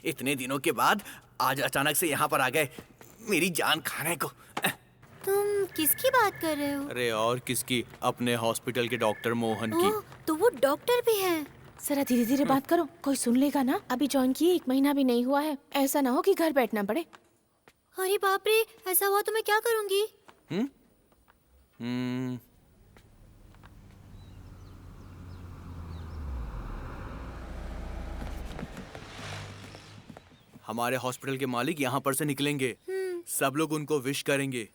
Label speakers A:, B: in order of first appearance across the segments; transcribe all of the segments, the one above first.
A: इतने दिनों के बाद आज अचानक से यहाँ पर आ गए मेरी जान खाने को।
B: तुम किसकी बात कर रहे हो?
A: अरे और किसकी, अपने हॉस्पिटल के डॉक्टर मोहन की।
B: ओह, तो वो डॉक्टर भी है।
C: जरा धीरे धीरे बात करो, कोई सुन लेगा ना। अभी ज्वाइन किए 1 महीना भी नहीं हुआ है, ऐसा ना हो कि घर बैठना पड़े।
B: अरे बाप रे, ऐसा हुआ तो मैं क्या करूँगी?
A: हमारे हॉस्पिटल के मालिक यहाँ पर से निकलेंगे। सब लोग उनको विश करेंगे,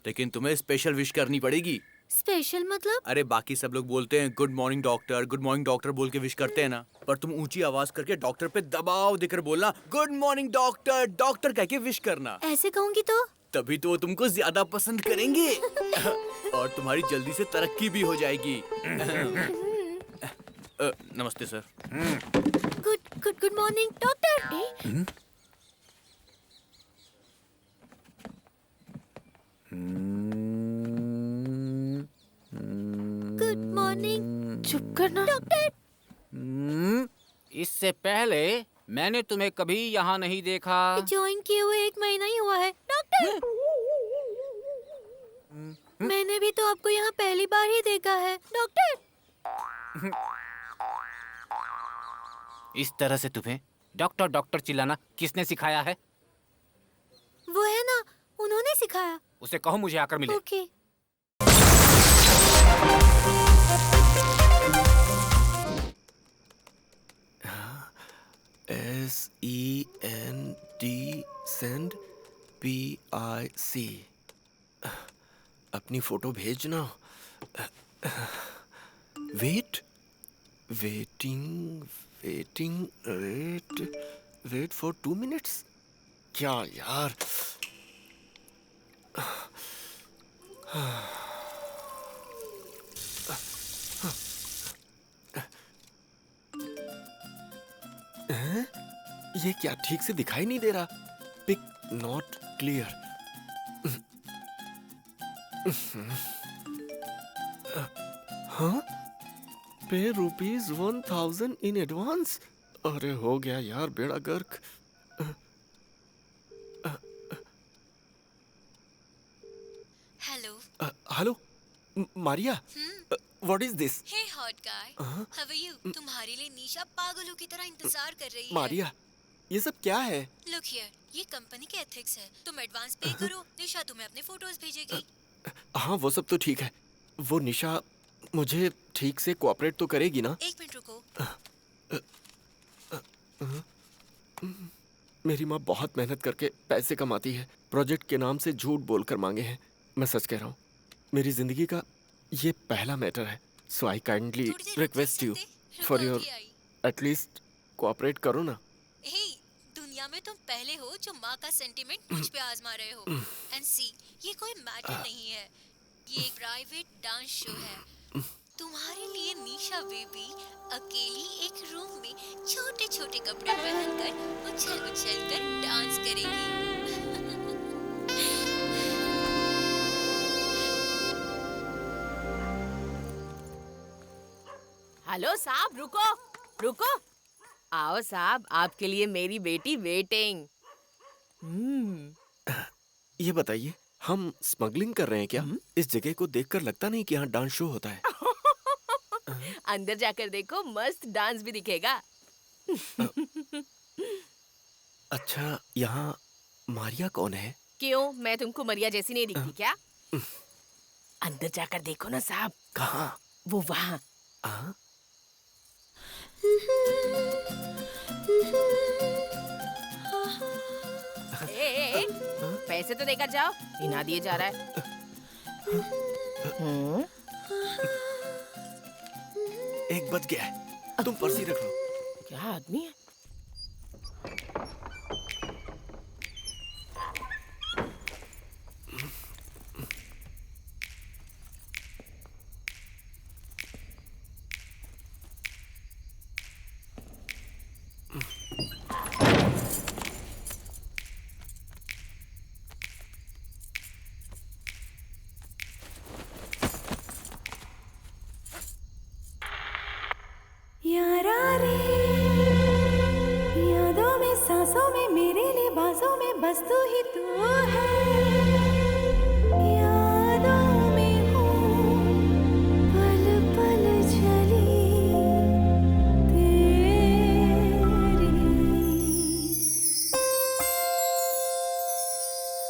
A: लेकिन तुम्हें स्पेशल विश करनी पड़ेगी।
B: स्पेशल मतलब?
A: अरे बाकी सब लोग बोलते हैं गुड मॉर्निंग डॉक्टर बोल के विश करते हैं ना, पर तुम ऊंची आवाज करके डॉक्टर पे दबाव देकर बोलना गुड मॉर्निंग डॉक्टर कह के विश करना।
B: ऐसे कहूँगी तो?
A: तभी तो वो तुमको ज्यादा पसंद करेंगे और तुम्हारी जल्दी से तरक्की भी हो जाएगी। नमस्ते sir.
B: Good morning doctor. Good morning.
C: चुप करना
B: डॉक्टर।
D: इससे पहले मैंने तुम्हें कभी यहाँ नहीं देखा।
B: ज्वाइन किए हुए 1 महीना ही हुआ है डॉक्टर। मैंने भी तो आपको यहाँ पहली बार ही देखा है डॉक्टर।
D: इस तरह से तुम्हें डॉक्टर चिल्लाना किसने सिखाया है?
B: वो है ना, उन्होंने सिखाया।
D: उसे कहो मुझे आकर मिले।
B: ओके।
E: SEND send PIC। अपनी फोटो भेजना। Wait for 2 minutes. क्या यार, ये क्या ठीक से दिखाई नहीं दे रहा? Pic not clear. हाँ, पे ₹1000 इन एडवांस। अरे हो गया यार बेड़ा गर्क। Hello Maria, what is this?
B: Hey hot guy, how are you? तुम्हारे लिए निशा पागलों की तरह इंतजार कर रही है।
E: मारिया, ये सब क्या है?
B: लुक हियर, ये कंपनी के एथिक्स है। तुम एडवांस पे करो, निशा तुम्हें अपने फोटोज भेजेगी।
E: हाँ वो सब तो ठीक है। वो निशा मुझे ठीक से कोऑपरेट तो करेगी ना?
B: 1 मिनट रुको।
E: मेरी माँ बहुत मेहनत करके पैसे कमाती है, प्रोजेक्ट के नाम से झूठ बोलकर मांगे हैं। मैं सच कह रहा हूँ, मेरी जिंदगी का ये पहला मैटर है। So I kindly request you for your at least cooperate करो ना।
B: हे, दुनिया में तुम पहले हो जो माँ का सेंटीमेंट मुझ पे आजमा रहे हो। एंड सी, ये कोई मैटर नहीं है, ये एक प्राइवेट डांस शो है। तुम्हारे लिए निशा बेबी अकेली एक रूम में छोटे छोटे कपड़े पहनकर उछल उछल कर डांस करेगी।
C: हेलो साहब, रुको। आओ साहब, आपके लिए मेरी बेटी वेटिंग।
E: ये बताइए, हम स्मगलिंग कर रहे हैं क्या? इस जगह को देखकर लगता नहीं कि यहाँ डांस शो होता है।
C: अंदर जाकर देखो, मस्त डांस भी दिखेगा।
E: अच्छा, यहाँ मारिया कौन है?
C: क्यों, मैं तुमको मरिया जैसी नहीं दिखती क्या? अंदर जाकर देखो ना साहब।
E: कहाँ?
C: वो वहाँ। ए, पैसे तो देकर जाओ, इना दिए जा रहा है।
E: एक बच गया है, तुम पर्सी रख लो।
C: क्या आदमी है?
B: यारा रे
F: सांसों में मेरे लिबासों में बस तू ही तू है यादों में हूँ पल पल चली तेरी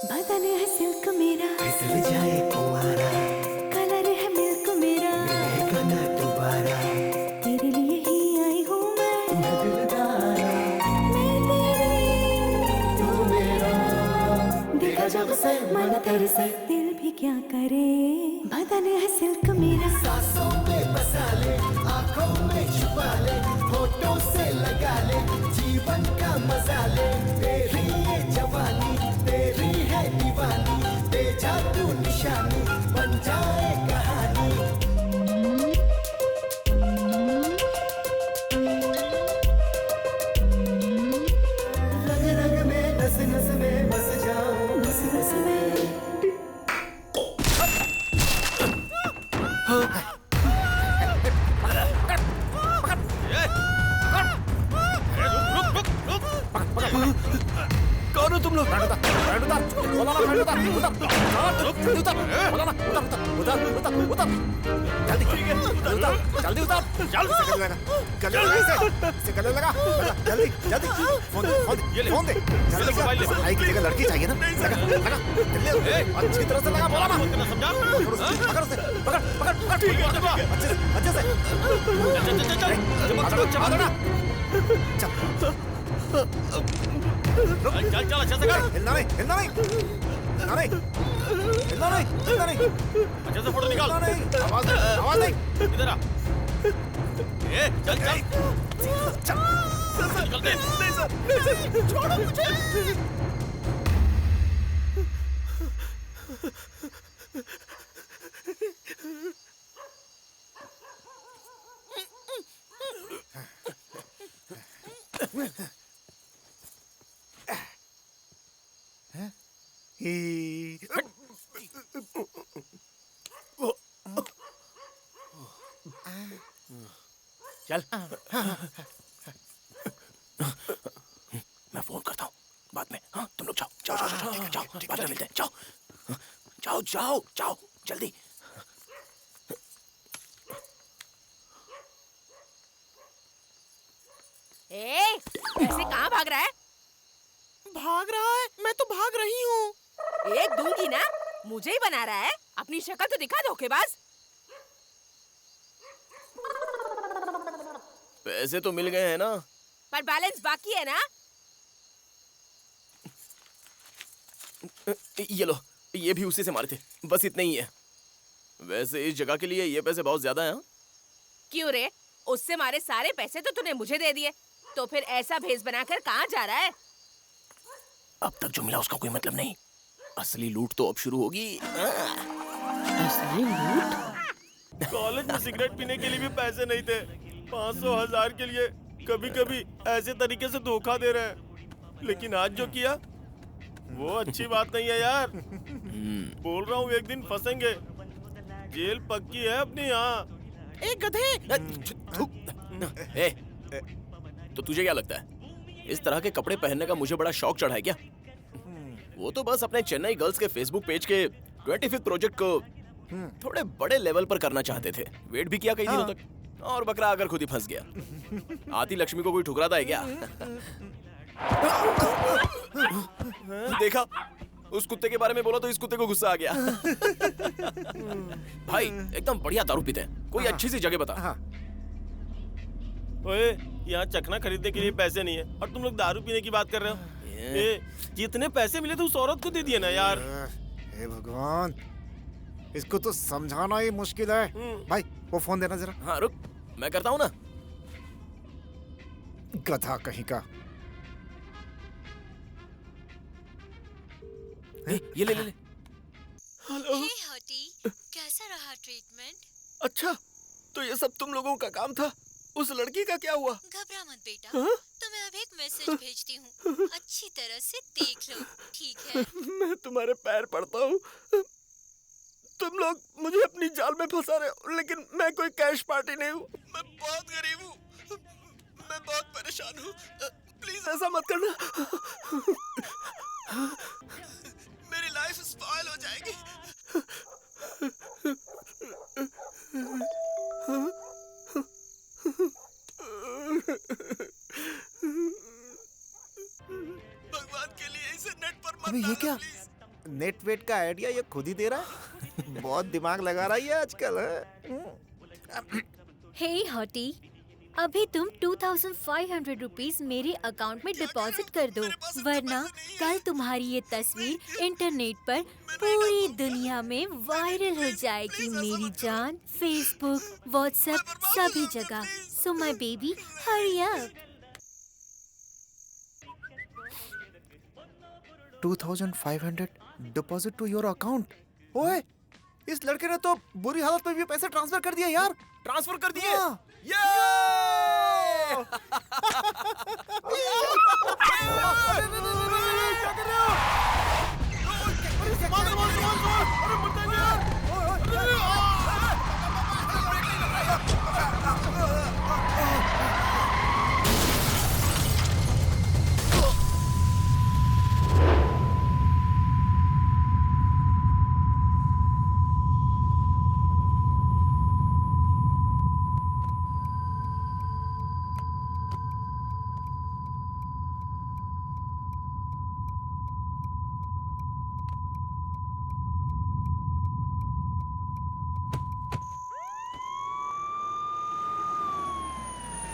F: बदन है सिल्क मेरा
G: फिसल जाए कुंवारा
F: कलर है मिल्क मेरा
G: मिलेगा ना दोबारा
F: तेरे लिए ही आई हूँ मैं
G: दिलदारा
F: मैं तेरी
G: तू मेरा देखा जब से मन तेरे से
F: दिल भी क्या करे बदन है सिल्क मेरा
G: सांसों में बसा ले आंखों में छुपा ले होठों से लगा ले जीवन का मजा ले तेरी ये जवानी तेरी है दीवानी दे जा तू निशानी बन जाए कहानी रग रग में नस नस में बस जाऊं
F: बस बस मैं
E: कौन हो तुम लोग?
H: जल्दी उतार जल्दी लगा जल्दी जल्दी फोन दे जल्दी भाई की जगह लड़की चाहिए ना लगा अच्छी तरह से लगा बोला ना पकड़ उसे पकड़ अच्छे से चल अच्छे से कर हिलना नहीं अच्छे से फोटो निकाल आवाज नहीं इधर आ चल निकलते नहीं सर छोड़ो मुझे
E: चल मैं फोन करता हूँ बाद में। हाँ तुम लोग जाओ बाद में मिलते हैं। जाओ जल्दी।
C: ऐसे कहाँ भाग रहा है?
I: मैं तो भाग रही हूँ।
C: एक दूंगी ना, मुझे ही बना रहा है। अपनी शक्ल तो दिखा धोखेबाज।
E: पैसे तो मिल गए हैं ना?
C: पर बैलेंस बाकी है ना?
E: ये लो, ये भी उसी से मारे थे, बस इतने ही है। वैसे इस जगह के लिए ये पैसे बहुत ज्यादा हैं।
C: क्यों रे? उससे मारे सारे पैसे तो तूने मुझे दे दिए, तो फिर ऐसा भेस बनाकर कहाँ जा रहा है?
E: अब तक जो मिला उसका कोई मतलब नहीं, असली लूट तो अब शुरू होगी।
C: असली लूट?
H: कॉलेज में सिगरेट पीने के लिए भी पैसे नहीं थे, 500,000 के लिए कभी कभी ऐसे तरीके से धोखा दे रहे हैं। लेकिन आज जो किया वो अच्छी बात नहीं है यार। बोल रहा हूँ एक दिन फंसेंगे, जेल पक्की है अपनी यहाँ।
I: एक गधे।
E: तो तुझे क्या लगता है इस तरह के कपड़े पहनने का मुझे बड़ा शौक चढ़ा है क्या? वो तो बस अपने चेन्नई गर्ल्स के फेसबुक पेज के 25th प्रोजेक्ट को थोड़े बड़े लेवल पर करना चाहते थे। वेट भी किया कई दिनों तक, और बकरा आकर खुद ही फंस गया। आती लक्ष्मी को कोई ठुकराता है क्या? देखा, उस कुत्ते के बारे में बोला तो इस कुत्ते को गुस्सा आ गया। भाई एकदम बढ़िया दारू पीते हैं, कोई अच्छी सी जगह बता।
H: ओए, यहाँ चखना खरीदने के लिए पैसे नहीं है और तुम लोग दारू पीने की बात कर रहे हो। जितने पैसे मिले तो उस औरत को दे दिए ना यार।
J: हे भगवान, इसको तो समझाना ही मुश्किल है। भाई वो फोन देना जरा।
E: हाँ रुक, मैं करता हूँ ना।
J: गधा कहीं का।
E: ये ले।
B: हे हटी, कैसा रहा ट्रीटमेंट?
E: अच्छा, तो ये सब तुम लोगों का काम था। उस लड़की का क्या हुआ?
B: घबरा मत बेटा, तुम्हें अब एक मैसेज भेजती हूँ, अच्छी तरह से देख लो, ठीक है?
E: मैं तुम्हारे पैर पड़ता हूँ। तुम लोग मुझे अपनी जाल में फंसा रहे हो, लेकिन मैं कोई कैश पार्टी नहीं हूँ। मैं बहुत गरीब हूँ, मैं बहुत परेशान हूँ। प्लीज ऐसा मत करना। मेरी लाइफ स्पॉइल हो जाएगी। भगवान के लिए इसे नेट पर मत
J: अबे ये
E: डालना,
J: क्या?
E: प्लीज।
J: नेट वेट का आइडिया ये खुद ही दे रहा है। बहुत दिमाग लगा रहा है ये आजकल। है?
B: हे हॉटी, अभी तुम 2500 रुपीस मेरे अकाउंट में डिपॉजिट कर दो, वरना कल तुम्हारी ये तस्वीर इंटरनेट पर पूरी दुनिया में वायरल हो जाएगी मेरी जान। फेसबुक, व्हाट्सएप, सभी जगह। So my baby, hurry up.
J: 2500 deposit to your account. ओए, इस लड़के ने तो बुरी हालत में भी पैसे ट्रांसफर कर दिए यार।
E: ट्रांसफर कर दिए।
J: हाँ।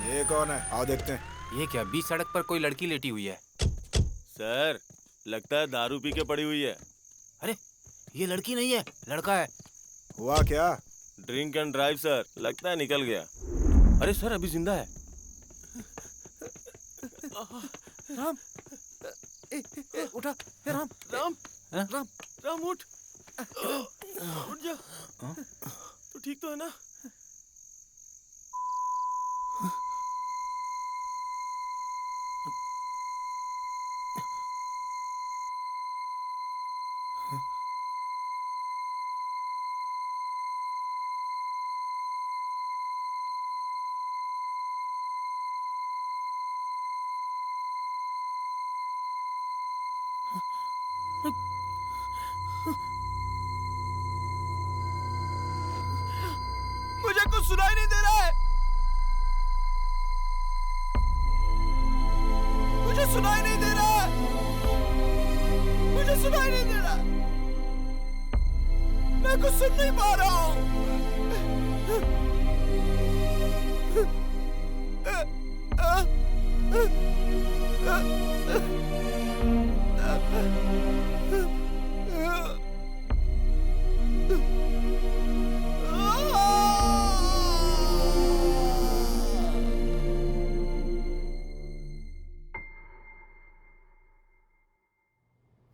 J: ये कौन है? आओ देखते हैं।
D: ये क्या, बीच सड़क पर कोई लड़की लेटी हुई है?
H: सर, लगता है दारू पी के पड़ी हुई है।
D: अरे ये लड़की नहीं है, लड़का है।
J: हुआ क्या?
H: ड्रिंक एंड ड्राइव सर, लगता है निकल गया। अरे सर, अभी जिंदा है।
J: राम, उठा। राम,
H: राम,
D: हाँ?
H: राम, राम उठ। उठ जा। तू ठीक तो है ना?
E: मुझे कुछ सुनाई नहीं दे रहा है। मुझे सुनाई नहीं दे रहा है। मुझे सुनाई नहीं दे रहा। मैं कुछ सुन नहीं पा रहा हूँ।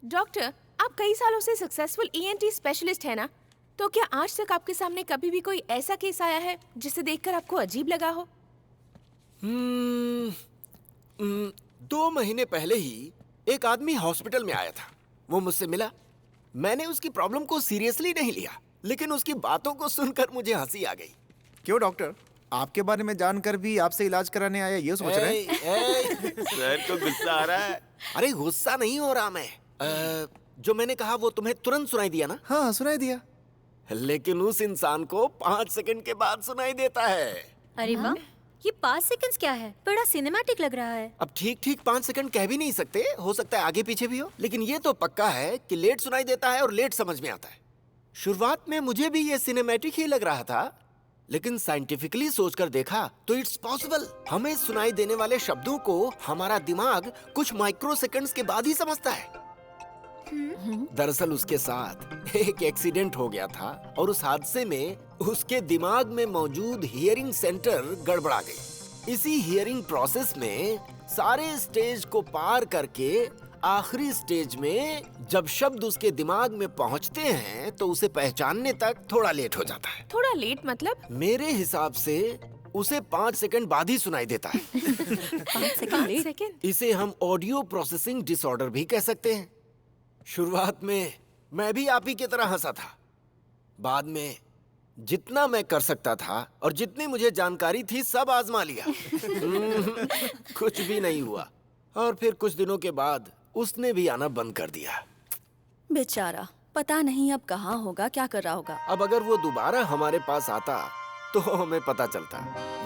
C: डॉक्टर, आप कई सालों से सक्सेसफुल ईएनटी स्पेशलिस्ट है ना? तो क्या आज तक आपके सामने कभी भी कोई ऐसा केस आया है जिसे देखकर आपको अजीब लगा हो?
E: 2 महीने पहले ही एक आदमी हॉस्पिटल में आया था। वो मुझसे मिला। मैंने उसकी प्रॉब्लम को सीरियसली नहीं लिया, लेकिन उसकी बातों को सुनकर मुझे हंसी आ गई।
J: क्यों डॉक्टर? आपके बारे में जानकर भी आपसे इलाज कराने आया ये सोच रहे हैं?
H: सर को गुस्सा आ रहा है।
E: अरे गुस्सा नहीं हो रहा मैं। जो मैंने कहा वो तुम्हें तुरंत सुनाई दिया ना?
J: हाँ, सुनाई दिया।
E: लेकिन उस इंसान को 5 सेकंड के बाद सुनाई देता है।
B: अरे वाह, ये 5 सेकंड्स क्या है? बड़ा सिनेमैटिक लग रहा है।
E: अब ठीक 5 सेकंड कह भी नहीं सकते, हो सकता है आगे पीछे भी हो, लेकिन ये तो पक्का है कि लेट सुनाई देता है और लेट समझ में आता है। शुरुआत में मुझे भी ये सिनेमैटिक ही लग रहा था, लेकिन साइंटिफिकली सोचकर देखा तो इट्स पॉसिबल। हमें सुनाई देने वाले शब्दों को हमारा दिमाग कुछ माइक्रो सेकंड्स के बाद ही समझता है। दरअसल उसके साथ एक एक्सीडेंट हो गया था और उस हादसे में उसके दिमाग में मौजूद हियरिंग सेंटर गड़बड़ा गई। इसी हियरिंग प्रोसेस में सारे स्टेज को पार करके आखिरी स्टेज में जब शब्द उसके दिमाग में पहुंचते हैं तो उसे पहचानने तक थोड़ा लेट हो जाता है।
C: थोड़ा लेट मतलब?
E: मेरे हिसाब से उसे 5 सेकंड बाद ही सुनाई देता है।
C: 5 सेकंड?
E: इसे हम ऑडियो प्रोसेसिंग डिसऑर्डर भी कह सकते हैं। शुरुआत में मैं भी आप ही की तरह हंसा था। बाद में जितना मैं कर सकता था और जितनी मुझे जानकारी थी सब आजमा लिया। कुछ भी नहीं हुआ। और फिर कुछ दिनों के बाद उसने भी आना बंद कर दिया।
K: बेचारा, पता नहीं अब कहाँ होगा, क्या कर रहा होगा।
E: अब अगर वो दोबारा हमारे पास आता तो हमें पता चलता।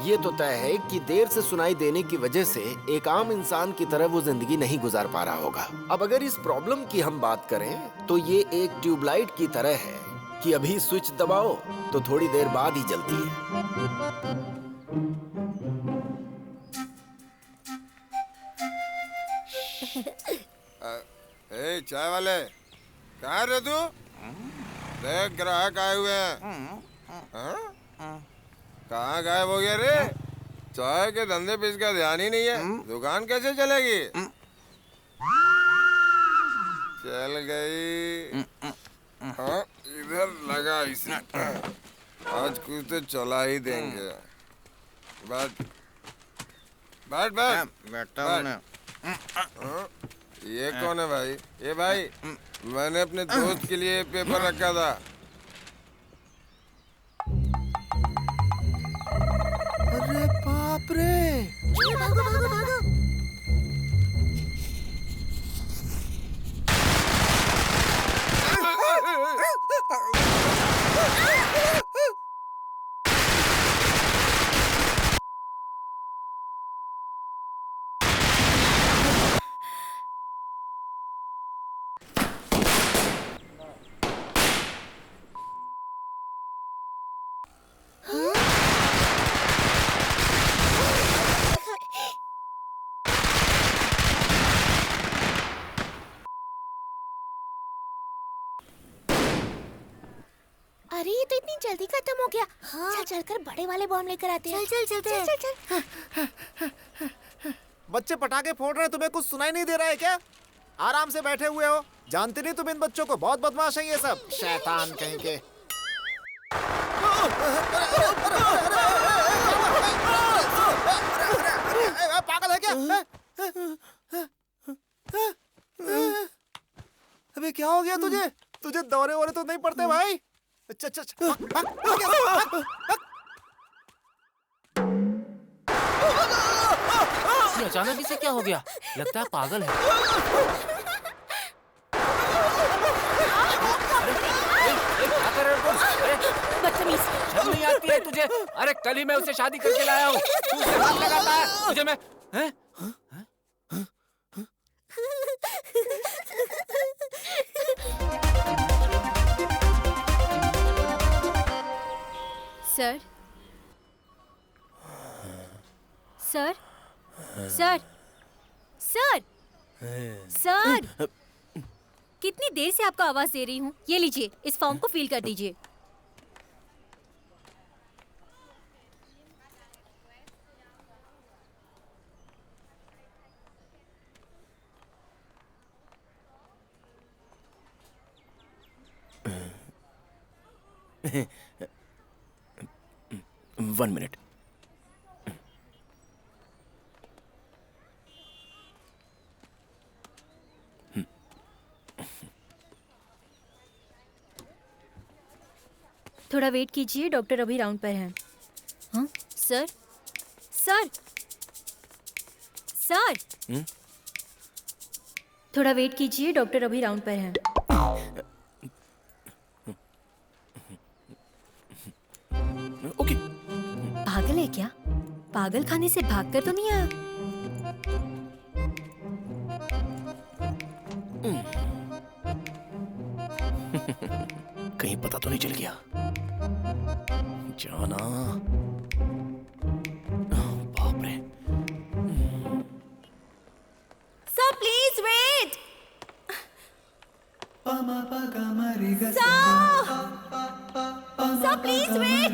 E: ये तो तय है कि देर से सुनाई देने की वजह से एक आम इंसान की तरह वो जिंदगी नहीं गुजार पा रहा होगा। अब अगर इस प्रॉब्लम की हम बात करें तो ये एक ट्यूबलाइट की तरह है कि अभी स्विच दबाओ तो थोड़ी देर बाद ही जलती है।
L: ए, चाय वाले, कहाँ रहे तू? देख ग्राहक आए हुए हैं। कहाँ गायब हो गया रे? चाय के धंधे पे इसका ध्यान ही नहीं है। दुकान कैसे चलेगी? चल गई। इधर लगा इसे। आज कुछ तो चला ही देंगे। बैठ बैठ बैठ। बैठा ये कौन है भाई? ये भाई, मैंने अपने दोस्त के लिए पेपर रखा था।
J: अरे बाप रे! भागो भागो भागो!
C: अरे ये तो इतनी जल्दी खत्म हो गया। हाँ। चल चलकर बड़े वाले बॉम्ब लेकर आते हैं। चल चल चल चल चल।
J: बच्चे पटाखे फोड़ रहे हैं, तुम्हें कुछ सुनाई नहीं दे रहा है क्या? आराम से बैठे हुए हो। जानते नहीं तुम इन बच्चों को? बहुत बदमाश है ये सब, शैतान कहीं के। पागल है क्या? अबे क्या हो गया तुझे? तुझे दौरे वोरे तो नहीं पड़ते भाई? अच्छा अच्छा अच्छा।
D: अचानक इसे क्या हो गया? लगता है पागल है।
C: बदतमीज!
D: शर्म नहीं आती है तुझे? अरे कल ही मैं उससे शादी करके लाया हूँ। तू उसे हाथ लगाता है? तुझे मैं हैं?
B: Sir sir sir sir sir, कितनी देर से आपको आवाज दे रही हूँ। ये लीजिए, इस फॉर्म को फिल कर दीजिए।
E: One minute.
B: थोड़ा वेट कीजिए, डॉक्टर अभी राउंड पर हैं। हाँ सर सर सर, थोड़ा वेट कीजिए, डॉक्टर अभी राउंड पर हैं।
E: ओके।
B: पागल है क्या? पागल खाने से भागकर तो नहीं आया?
E: कहीं पता तो नहीं चल गया? जाना। बाप रे।
B: Sir please wait. Sir please wait.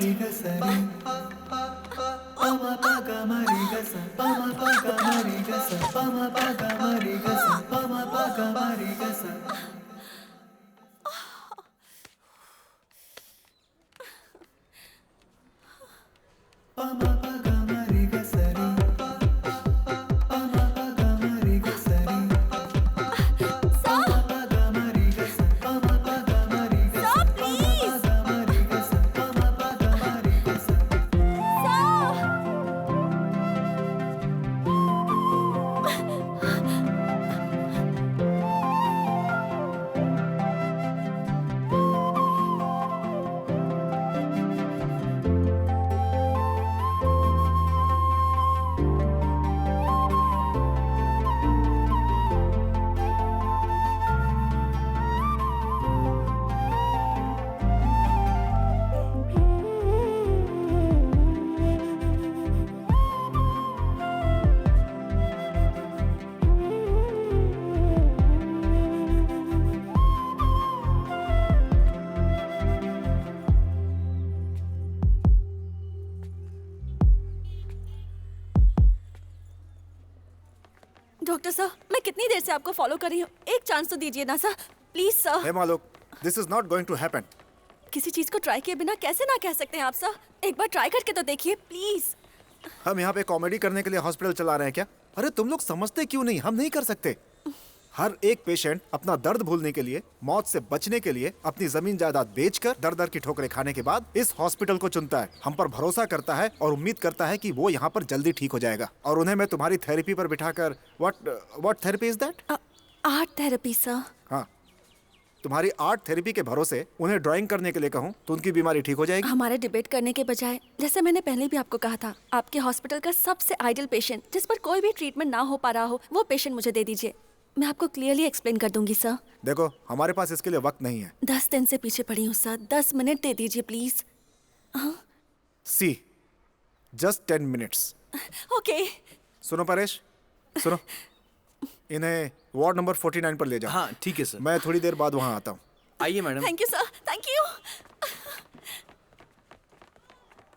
K: Doctor sir, मैं कितनी देर से आपको फॉलो कर रही हूँ, एक चांस तो दीजिए ना सर, प्लीज सर।
J: हे मालूक, this is not going to happen.
K: किसी चीज को ट्राई किए बिना कैसे ना कह सकते हैं आप सर? एक बार ट्राई करके तो देखिए प्लीज।
J: हम यहाँ पे कॉमेडी करने के लिए हॉस्पिटल चला रहे हैं क्या? अरे तुम लोग समझते क्यों नहीं? हम नहीं कर सकते। हर एक पेशेंट अपना दर्द भूलने के लिए, मौत से बचने के लिए अपनी जमीन जायदाद बेचकर दर दर की ठोकरें खाने के बाद इस हॉस्पिटल को चुनता है, हम पर भरोसा करता है और उम्मीद करता है कि वो यहाँ पर जल्दी ठीक हो जाएगा। और उन्हें मैं तुम्हारी थेरेपी पर बिठाकर what therapy is that?
K: Art therapy sir.
J: हाँ, तुम्हारी आर्ट थेरेपी के भरोसे उन्हें ड्राइंग करने के लिए कहूँ तो उनकी बीमारी ठीक हो जाएगी।
K: हमारे डिबेट करने के बजाय, जैसे मैंने पहले भी आपको कहा था, आपके हॉस्पिटल का सबसे आइडियल पेशेंट जिस पर कोई भी ट्रीटमेंट ना हो पा रहा हो, वो पेशेंट मुझे दे दीजिए। मैं आपको क्लियरली एक्सप्लेन कर दूंगी सर।
J: देखो, हमारे पास इसके लिए वक्त नहीं है।
K: 10 दिन से पीछे पड़ी हूँ सर, 10 मिनट दे दीजिए please.
J: See, just 10 minutes.
K: Okay.
J: सुनो परेश, सुनो, इन्हें वार्ड नंबर 49 पर ले जाओ।
A: हाँ ठीक है सर।
J: मैं थोड़ी देर बाद वहाँ आता हूँ।
A: आइए madam.
K: Thank you sir, thank you.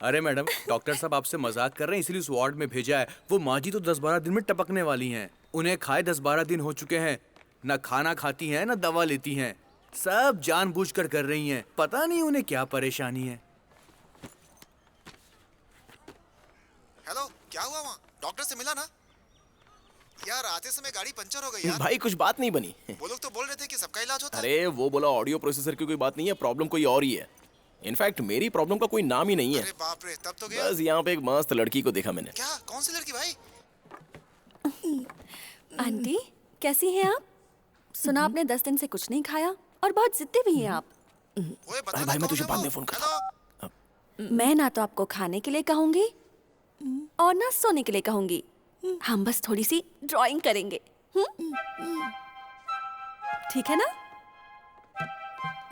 A: अरे मैडम, डॉक्टर साहब आपसे मजाक कर रहे हैं इसलिए उस वार्ड में भेजा है। वो माँ जी तो 10-12 दिन में टपकने वाली हैं। उन्हें खाए 10-12 दिन हो चुके हैं, ना खाना खाती हैं ना दवा लेती हैं। सब जानबूझकर कर रही हैं, पता नहीं उन्हें क्या परेशानी है।
J: हेलो, क्या हुआ वहाँ? डॉक्टर से मिला ना? यार आते समय गाड़ी पंचर हो गई यार।
H: भाई कुछ बात नहीं बनी।
J: वो लोग तो बोल रहे थे कि सबका इलाज होता है।
H: अरे वो बोला ऑडियो प्रोसेसर की कोई बात नहीं है, प्रॉब्लम कोई और ही है। इनफैक्ट मेरी प्रॉब्लम का कोई नाम ही नहीं है।
J: अरे बाप रे, तब तो गया।
H: बस यहाँ पे एक मस्त लड़की को देखा मैंने।
J: क्या? कौन सी लड़की भाई?
K: आंटी कैसी हैं आप? सुना आपने 10 दिन से कुछ नहीं खाया और बहुत जिद्दी भी हैं आप।
H: अरे भाई मैं तुझे बाद में फोन करता हूँ।
K: मैं ना तो आपको खाने के लिए कहूंगी और ना सोने के लिए कहूंगी। हम बस थोड़ी सी ड्राइंग करेंगे, ठीक है ना?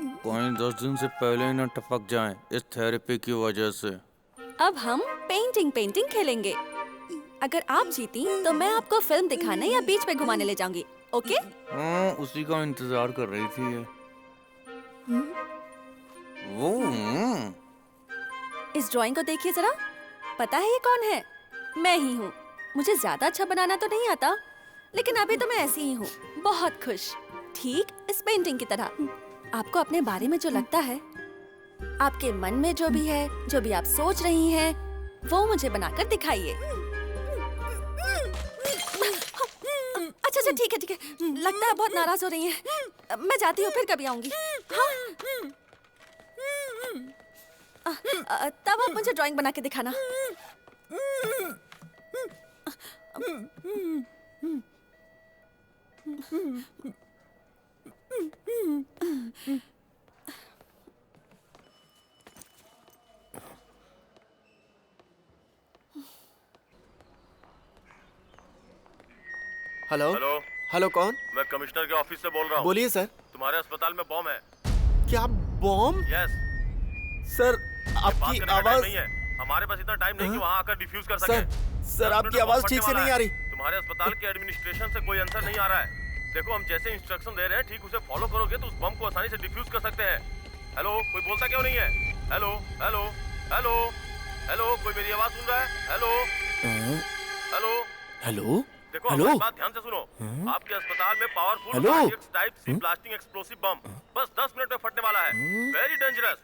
A: कहीं 10 दिन से पहले न टपक जाएं इस थेरेपी की वजह से।
K: अब हम पेंटिंग खेलेंगे। अगर आप जीती तो मैं आपको फिल्म दिखाने या बीच पे घुमाने ले जाऊंगी, ओके?
A: हाँ, उसी का इंतजार कर रही थी ये। वो
K: इस ड्राइंग को देखिए जरा, पता है ये कौन है? मैं ही हूँ। मुझे ज्यादा अच्छा बनाना तो नहीं आता, लेकिन अभी तो मैं ऐसी ही हूँ, बहुत खुश, ठीक इस पेंटिंग की तरह। आपको अपने बारे में जो लगता है, आपके मन में जो भी है, जो भी आप सोच रही हैं, वो मुझे बनाकर दिखाइए। अच्छा ठीक है, लगता है बहुत नाराज हो रही हैं। मैं जाती हूँ, फिर कभी आऊंगी। हाँ, तब आप मुझे ड्राइंग बना के दिखाना।
E: हेलो
M: हेलो
E: हेलो, कौन?
M: मैं कमिश्नर के ऑफिस से बोल रहा हूँ।
E: बोलिए सर।
M: तुम्हारे अस्पताल में बॉम्ब है।
E: क्या बॉम्ब?
M: यस
E: सर, आपकी आवाज
M: नहीं है, हमारे पास इतना टाइम नहीं कि वहाँ आकर डिफ्यूज कर सके।
E: सर आपकी आवाज ठीक से नहीं आ रही।
M: तुम्हारे अस्पताल के एडमिनिस्ट्रेशन से कोई आंसर नहीं आ रहा है। देखो हम जैसे इंस्ट्रक्शन दे रहे हैं ठीक उसे फॉलो करोगे तो उस बम को आसानी से डिफ्यूज कर सकते हैं। हेलो, कोई बोलता क्यों नहीं है? हेलो हेलो हेलो हेलो, कोई मेरी आवाज सुन रहा है? हेलो हेलो
E: हेलो
M: देखो हमारी बात ध्यान से सुनो। आपके अस्पताल में powerful type C blasting explosive बम बस 10 मिनट में फटने वाला है। Very dangerous.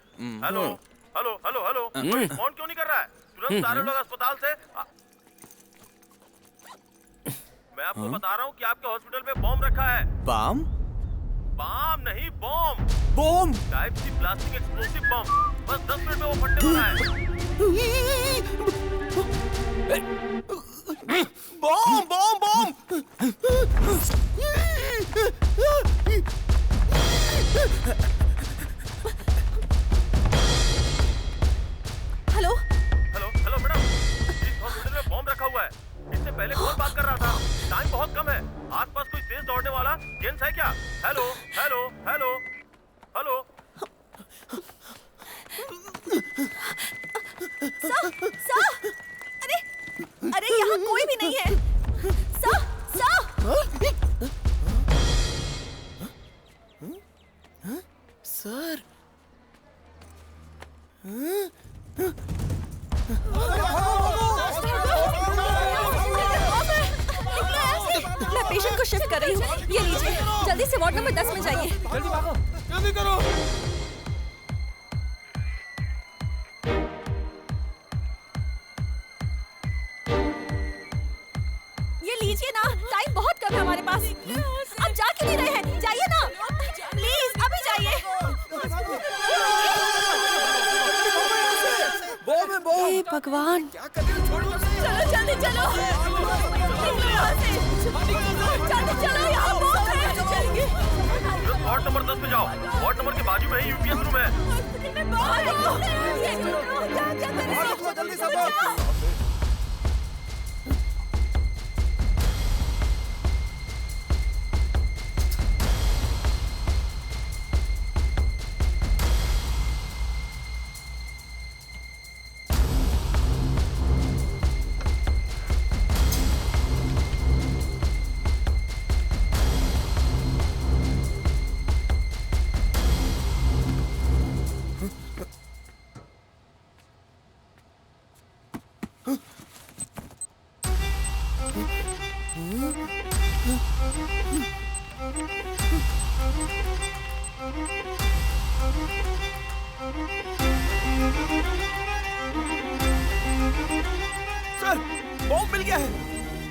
M: Hello hello hello hello, phone क्यों नहीं कर रहा है? तुरंत सारे लोग अस्पताल से मैं आपको बता रहा हूँ कि आपके हॉस्पिटल में बॉम्ब रखा है।
A: बम?
M: बम नहीं, bomb.
A: Bomb
M: type C blasting explosive बम बस 10 मिनट में वो फटने वाला है।
A: Bomb bomb bomb!
K: Hello
M: hello hello madam, इस हॉस्पिटल में बॉम्ब रखा हुआ है। इससे पहले कौन बात कर रहा था? टाइम बहुत कम है। आसपास कोई तेज दौड़ने वाला जेंट्स है क्या? Hello hello hello hello.
K: Sir, अरे यहाँ कोई भी नहीं है।
E: सर
K: मैं शिफ्ट कर रही हूँ। ये लीजिए, जल्दी से वार्ड नंबर 10 में जाइए।
D: जल्दी भागो,
L: जल्दी करो।
K: ये लीजिए ना, टाइम बहुत कम है हमारे पास। आप जा क्यों नहीं रहे हैं? जाइए ना, प्लीज अभी जाइए। हे भगवान, चलो जल्दी चलो, निकलो यहाँ से, जल्दी चलो, यहाँ बहुत है।
M: वार्ड नंबर 10 पे जाओ। वार्ड नंबर के बाजू में ही यूपीएस रूम है।
J: जल्दी सब।
A: सर, बॉम्ब मिल गया है,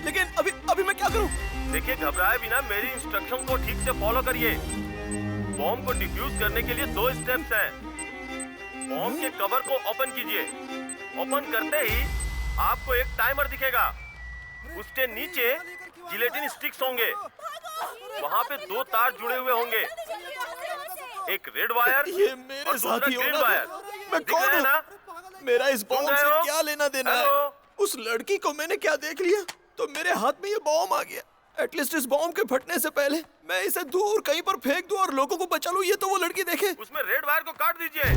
A: लेकिन अभी मैं क्या करूं?
M: देखिए, घबराए बिना मेरी इंस्ट्रक्शन को ठीक से फॉलो करिए। बॉम्ब को डिफ्यूज करने के लिए 2 स्टेप्स हैं। बॉम्ब के कवर को ओपन कीजिए। ओपन करते ही आपको एक टाइमर दिखेगा। उसके नीचे जिलेटिन स्टिक्स होंगे। वहाँ पे 2 तार जुड़े हुए होंगे, एक रेड वायर
H: ये
M: और
H: मेरे
M: दूसरा
H: साथ ही
M: ग्रीन
H: होगा।
M: वायर।
H: मैं
M: दिख
H: कौन
M: रहा है
H: हूँ?
M: ना?
H: मेरा इस बॉम्ब
M: रहे
H: से
M: हो?
H: क्या लेना देना है?
M: हेलो?
H: उस लड़की को मैंने क्या देख लिया तो मेरे हाथ में ये बॉम्ब आ गया। एटलीस्ट इस बॉम्ब के फटने से पहले मैं इसे दूर कहीं पर फेंक दूं और लोगों को बचा लूं, ये तो वो लड़की देखे।
M: उसमें रेड वायर को काट दीजिए।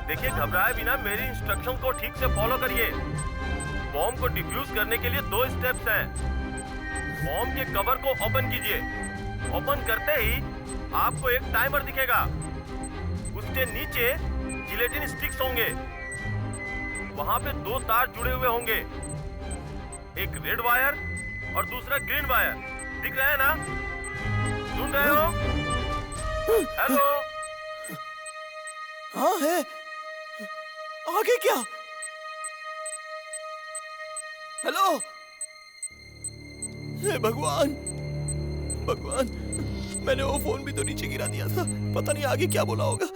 M: देखिए, घबराए बिना मेरी इंस्ट्रक्शन को ठीक से फॉलो करिए। बॉम्ब को डिफ्यूज करने के लिए 2 स्टेप्स हैं। बॉम्ब के कवर को ओपन कीजिए। ओपन करते ही आपको एक टाइमर दिखेगा। उसके नीचे जिलेटिन स्टिक्स होंगे। वहाँ पे 2 तार जुड़े हुए होंगे, एक रेड वायर और दूसरा ग्रीन वायर। दिख रहा है ना? सुन रहे हो? हेलो?
H: हाँ है। आगे क्या? हेलो? हे भगवान, भगवान, मैंने वो फोन भी तो नीचे गिरा दिया था। पता नहीं आगे क्या बोला होगा।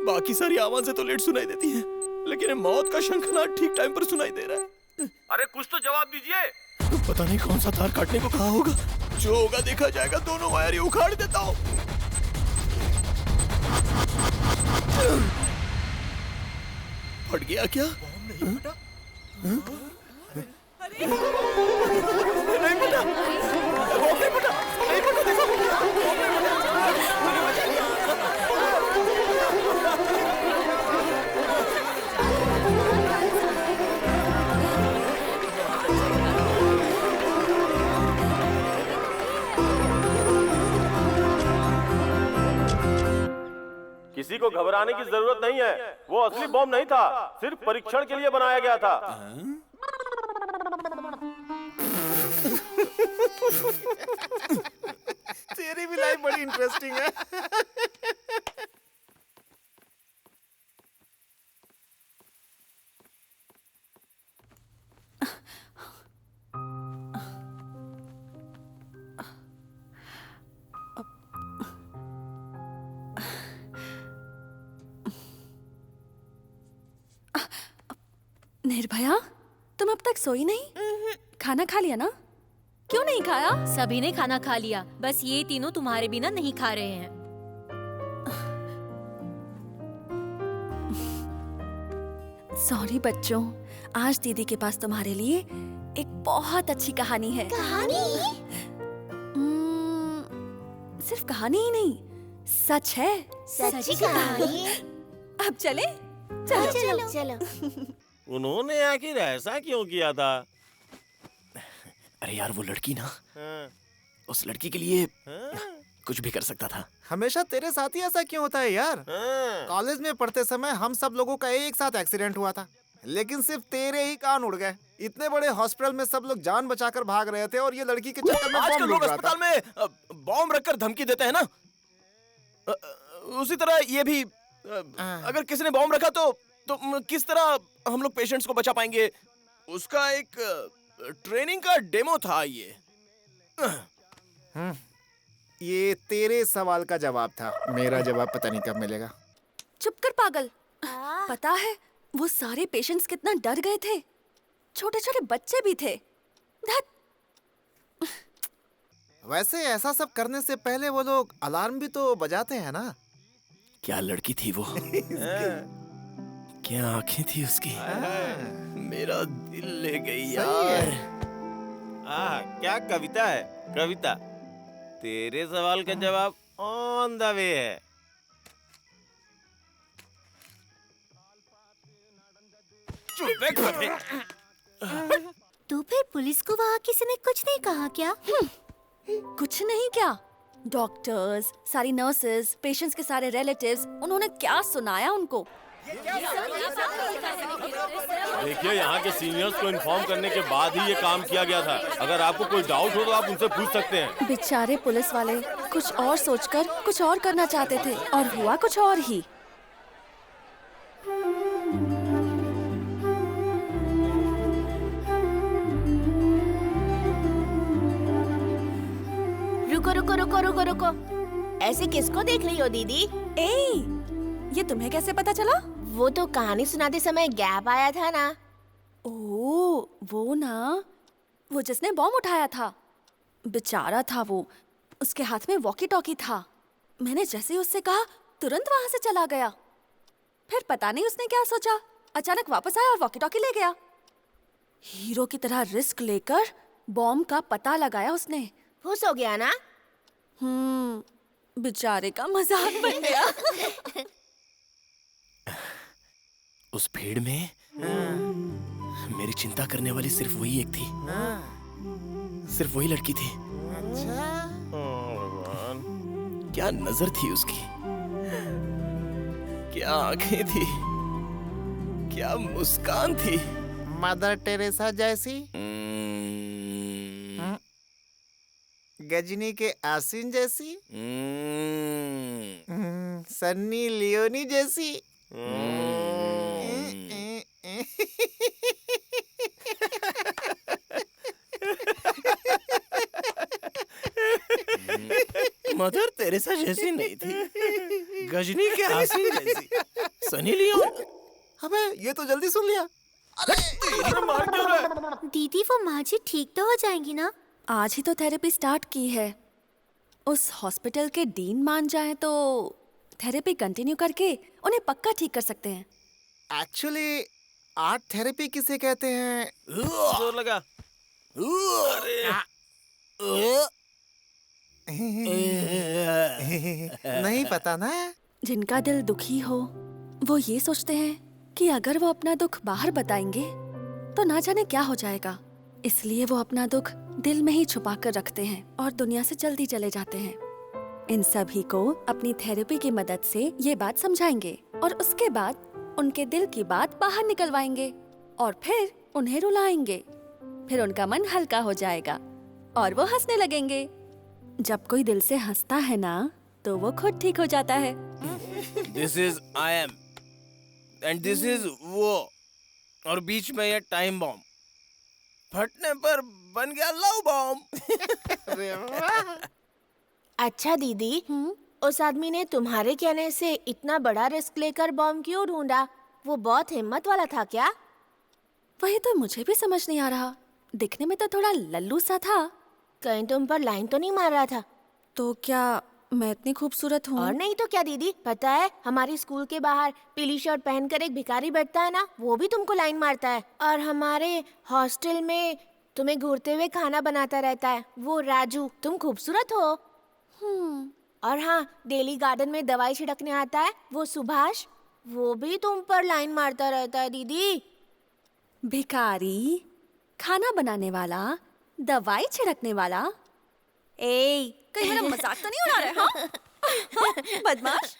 H: बाकी सारी आवाजें तो लेट सुनाई देती हैं, लेकिन मौत का शंखनाद ठीक टाइम पर सुनाई दे रहा है।
M: अरे कुछ तो जवाब दीजिए।
H: पता नहीं कौन सा तार काटने को कहा होगा। जो होगा देखा जाएगा। दोनों वायर ही उखाड़ देता हूँ। फट गया क्या? नहीं फटा। नहीं फटा। नहीं फटा। नहीं फटा। देखो।
M: किसी को घबराने की जरूरत नहीं है। वो असली बॉम्ब नहीं था, सिर्फ परीक्षण के लिए बनाया गया था।
J: तेरी भी लाइफ बड़ी इंटरेस्टिंग है।
K: निर्भया, तुम अब तक सोई नहीं? खाना खा लिया ना? क्यों नहीं खाया?
B: सभी ने खाना खा लिया, बस ये तीनों तुम्हारे बिना नहीं खा रहे हैं।
K: सॉरी बच्चों, आज दीदी के पास तुम्हारे लिए एक बहुत अच्छी कहानी है।
N: कहानी?
K: सिर्फ कहानी ही नहीं, सच है।
N: सच्ची कहानी?
K: अब चले?
N: चलो चलो चलो।
H: उन्होंने आखिर ऐसा क्यों किया था? अरे यार, वो लड़की ना,
M: हाँ।
H: उस लड़की के लिए
M: हाँ?
E: कुछ भी कर सकता था।
J: हमेशा तेरे साथ ही ऐसा क्यों होता है यार? कॉलेज में पढ़ते समय हम सब लोगों का एक साथ एक्सीडेंट हुआ था, लेकिन सिर्फ तेरे ही कान उड़ गए। इतने बड़े हॉस्पिटल में सब लोग जान बचाकर भाग रहे थे और ये लड़की के चक्कर में
H: आजकल
J: बॉम्ब
H: लोग
J: लूट रहा था।
H: अस्पताल में बॉम्ब रखकर धमकी देते हैं ना, उसी तरह ये भी अगर किसी ने बॉम्ब रखा तो किस तरह हम लोग पेशेंट्स को बचा पाएंगे? उसका एक ट्रेनिंग का डेमो था ये।
J: ये तेरे सवाल का जवाब था, मेरा जवाब पता नहीं कब मिलेगा।
K: चुप कर पागल। पता है वो सारे पेशेंट्स कितना डर गए थे, छोटे छोटे बच्चे भी थे।
J: वैसे ऐसा सब करने से पहले वो लोग अलार्म भी तो बजाते हैं ना?
E: क्या लड़की थी वो? क्या आंखें थी उसकी, मेरा दिल ले गई यार।
H: क्या कविता है, कविता। तेरे सवाल का जवाब ऑन द वे है।
N: तो फिर पुलिस को वहाँ किसी ने कुछ नहीं कहा क्या?
K: कुछ नहीं क्या? डॉक्टर्स, सारी नर्सेस, पेशेंट्स के सारे रिलेटिव्स, उन्होंने क्या सुनाया उनको?
H: देखिए, यहाँ के सीनियर्स को इन्फॉर्म करने के बाद ही ये काम किया गया था। अगर आपको कोई डाउट हो तो आप उनसे पूछ सकते हैं।
K: बेचारे पुलिस वाले कुछ और सोचकर कुछ और करना चाहते थे और हुआ कुछ और ही।
C: रुको रुको रुको रुको रुको, ऐसे किसको देख रही हो दीदी?
K: ये तुम्हें कैसे पता चला?
C: वो तो कहानी सुनाते समय गैप आया था ना।
K: ओह, वो ना, वो जिसने बॉम्ब उठाया था। बेचारा था वो, उसके हाथ में वॉकी टॉकी था। मैंने जैसे ही उससे कहा तुरंत वहां से चला गया। फिर पता नहीं उसने क्या सोचा, अचानक वापस आया और वॉकी टॉकी ले गया। हीरो की तरह रिस्क लेकर बॉम्ब का पता लगाया उसने।
C: खुश हो गया ना?
K: बेचारे का मजाक बन गया।
E: उस भीड़ में मेरी चिंता करने वाली सिर्फ वही एक थी, सिर्फ वही लड़की थी। क्या नजर थी उसकी, क्या आंखें थी, क्या मुस्कान थी।
J: मदर टेरेसा जैसी, गजनी के आसिन जैसी, सन्नी लियोनी जैसी।
H: मदर तेरेसा जैसी नहीं थी, गजनी के आसिन जैसी, सनी लियोन।
J: अबे ये तो जल्दी सुन लिया।
H: अरे मार क्यों रहा है?
N: दीदी वो माँ जी ठीक तो हो जाएंगी ना?
K: आज ही तो थेरेपी स्टार्ट की है। उस हॉस्पिटल के डीन मान जाए तो थेरेपी कंटिन्यू करके उन्हें पक्का ठीक कर सकते हैं।
J: एक्चुअली आर्ट थेरेपी किसे कहते हैं?
H: जोर लगा।
J: नहीं पता ना।
K: जिनका दिल दुखी हो वो ये सोचते हैं कि अगर वो अपना दुख बाहर बताएंगे तो ना जाने क्या हो जाएगा, इसलिए वो अपना दुख दिल में ही छुपा कर रखते हैं और दुनिया से जल्दी चले जाते हैं। इन सभी को अपनी थेरेपी की मदद से ये बात समझाएंगे और उसके बाद उनके दिल की बात बाहर निकलवाएंगे और फिर उन्हें रुलाएंगे। फिर उनका मन हल्का हो जाएगा और वो हंसने लगेंगे। जब कोई दिल से हंसता है ना तो वो खुद ठीक हो जाता है।
H: This is I am and this is वो, और बीच में ये टाइम बॉम्ब, फटने पर बन गया लव बॉम्ब।
C: अच्छा दीदी, उस आदमी ने तुम्हारे कहने से इतना बड़ा रिस्क लेकर बॉम्ब क्यों ढूंढा? वो बहुत हिम्मत वाला था क्या?
K: वही तो मुझे भी समझ नहीं आ रहा। दिखने में तो थोड़ा लल्लू सा था।
C: कहीं तुम पर लाइन तो नहीं मार रहा था?
K: तो क्या मैं इतनी खूबसूरत हूँ?
C: और नहीं तो क्या दीदी, पता है हमारी स्कूल के बाहर पीली शर्ट पहनकर एक भिखारी बैठता है ना, वो भी तुमको लाइन मारता है। और हमारे हॉस्टल में तुम्हें घूरते हुए खाना बनाता रहता है वो राजू, तुम खूबसूरत हो। और हाँ, डेली गार्डन में दवाई छिड़कने आता है वो सुभाष, वो भी तुम पर लाइन मारता रहता है दीदी।
K: भिखारी, खाना बनाने वाला, दवाई छिड़कने वाला, ए, कहीं मेरा मजाक तो नहीं उड़ा रहा है? हाँ? बदमाश।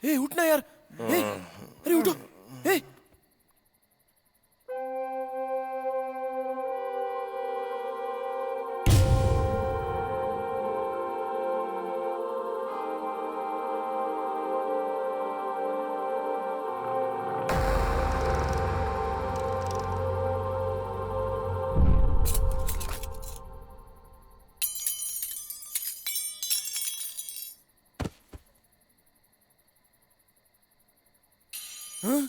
A: ए, उठना यार। ए, अरे उठो। ए, हाँ?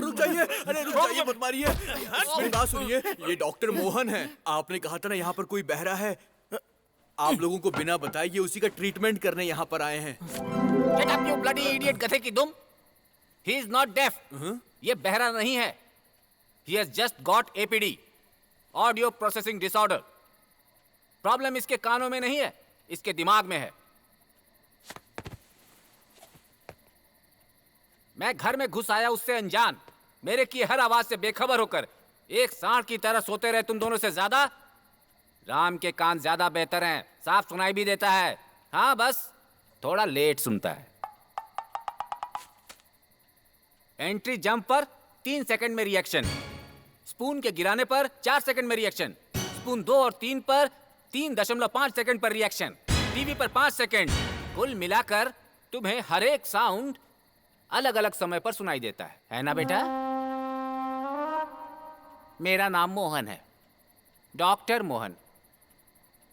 A: रुक जाइए। अरे रुक जाइए, मत मारिए। मेरी बात सुनिए, ये डॉक्टर मोहन है। आपने कहा था ना यहाँ पर कोई बहरा है। आप लोगों को बिना बताए ये उसी का ट्रीटमेंट करने यहाँ पर आए हैं।
D: Shut up, you bloody idiot, गधे की दुम। He is not deaf. ये बहरा नहीं है। He has just got APD, Audio Processing Disorder. Problem इसके कानों में नहीं है, इसके दिमाग में है। मैं घर में घुस आया उससे अनजान, मेरे की हर आवाज से बेखबर होकर एक सांड की तरह सोते रहे तुम दोनों से ज्यादा। राम के कान ज्यादा बेहतर हैं, साफ सुनाई भी देता है। हाँ, बस थोड़ा लेट सुनता है। एंट्री जंप पर 3 सेकंड में रिएक्शन, स्पून के गिराने पर 4 सेकंड में रिएक्शन, स्पून 2 और 3 पर 3.5 सेकंड पर रिएक्शन, टीवी पर 5 सेकंड। कुल मिलाकर तुम्हें हर एक साउंड अलग अलग समय पर सुनाई देता है ना बेटा? मेरा नाम मोहन है, डॉक्टर मोहन।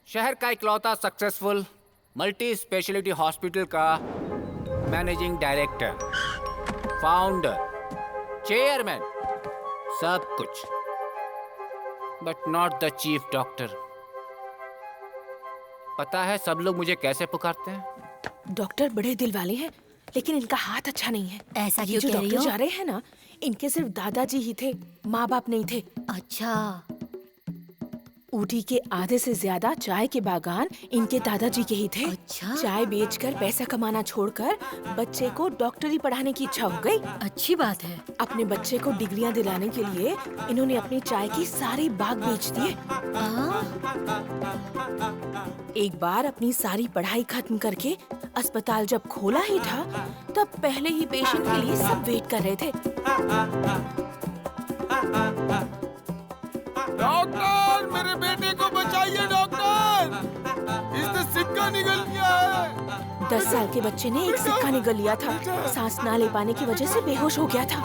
D: शहर का इकलौता सक्सेसफुल मल्टी स्पेशलिटी हॉस्पिटल का मैनेजिंग डायरेक्टर, फाउंडर, चेयरमैन, सब कुछ, but not the chief doctor. पता है सब लोग मुझे कैसे पुकारते हैं?
C: डॉक्टर बड़े दिल वाले हैं, लेकिन इनका हाथ अच्छा नहीं है।
N: ऐसा
C: ये
N: क्यों
C: जो
N: कह रही
C: डॉक्टर
N: हो?
C: जा रहे हैं ना, इनके सिर्फ दादाजी ही थे, माँ बाप नहीं थे।
N: अच्छा,
C: ऊटी के आधे से ज्यादा चाय के बागान इनके दादाजी के ही थे।
N: अच्छा।
C: चाय बेचकर पैसा कमाना छोड़कर बच्चे को डॉक्टरी पढ़ाने की इच्छा हो गई।
N: अच्छी बात है।
C: अपने बच्चे को डिग्रियां दिलाने के लिए इन्होंने अपनी चाय की सारी बाग बेच दिए। एक बार अपनी सारी पढ़ाई खत्म करके अस्पताल जब खोला ही था, तब पहले ही पेशेंट के लिए सब वेट कर रहे थे।
L: डॉक्टर, मेरे बेटे को बचाइए डॉक्टर, इससे सिक्का निकल गया है।
C: 10 साल के बच्चे ने एक सिक्का निगल लिया था। सांस ना ले पाने की वजह से बेहोश हो गया था।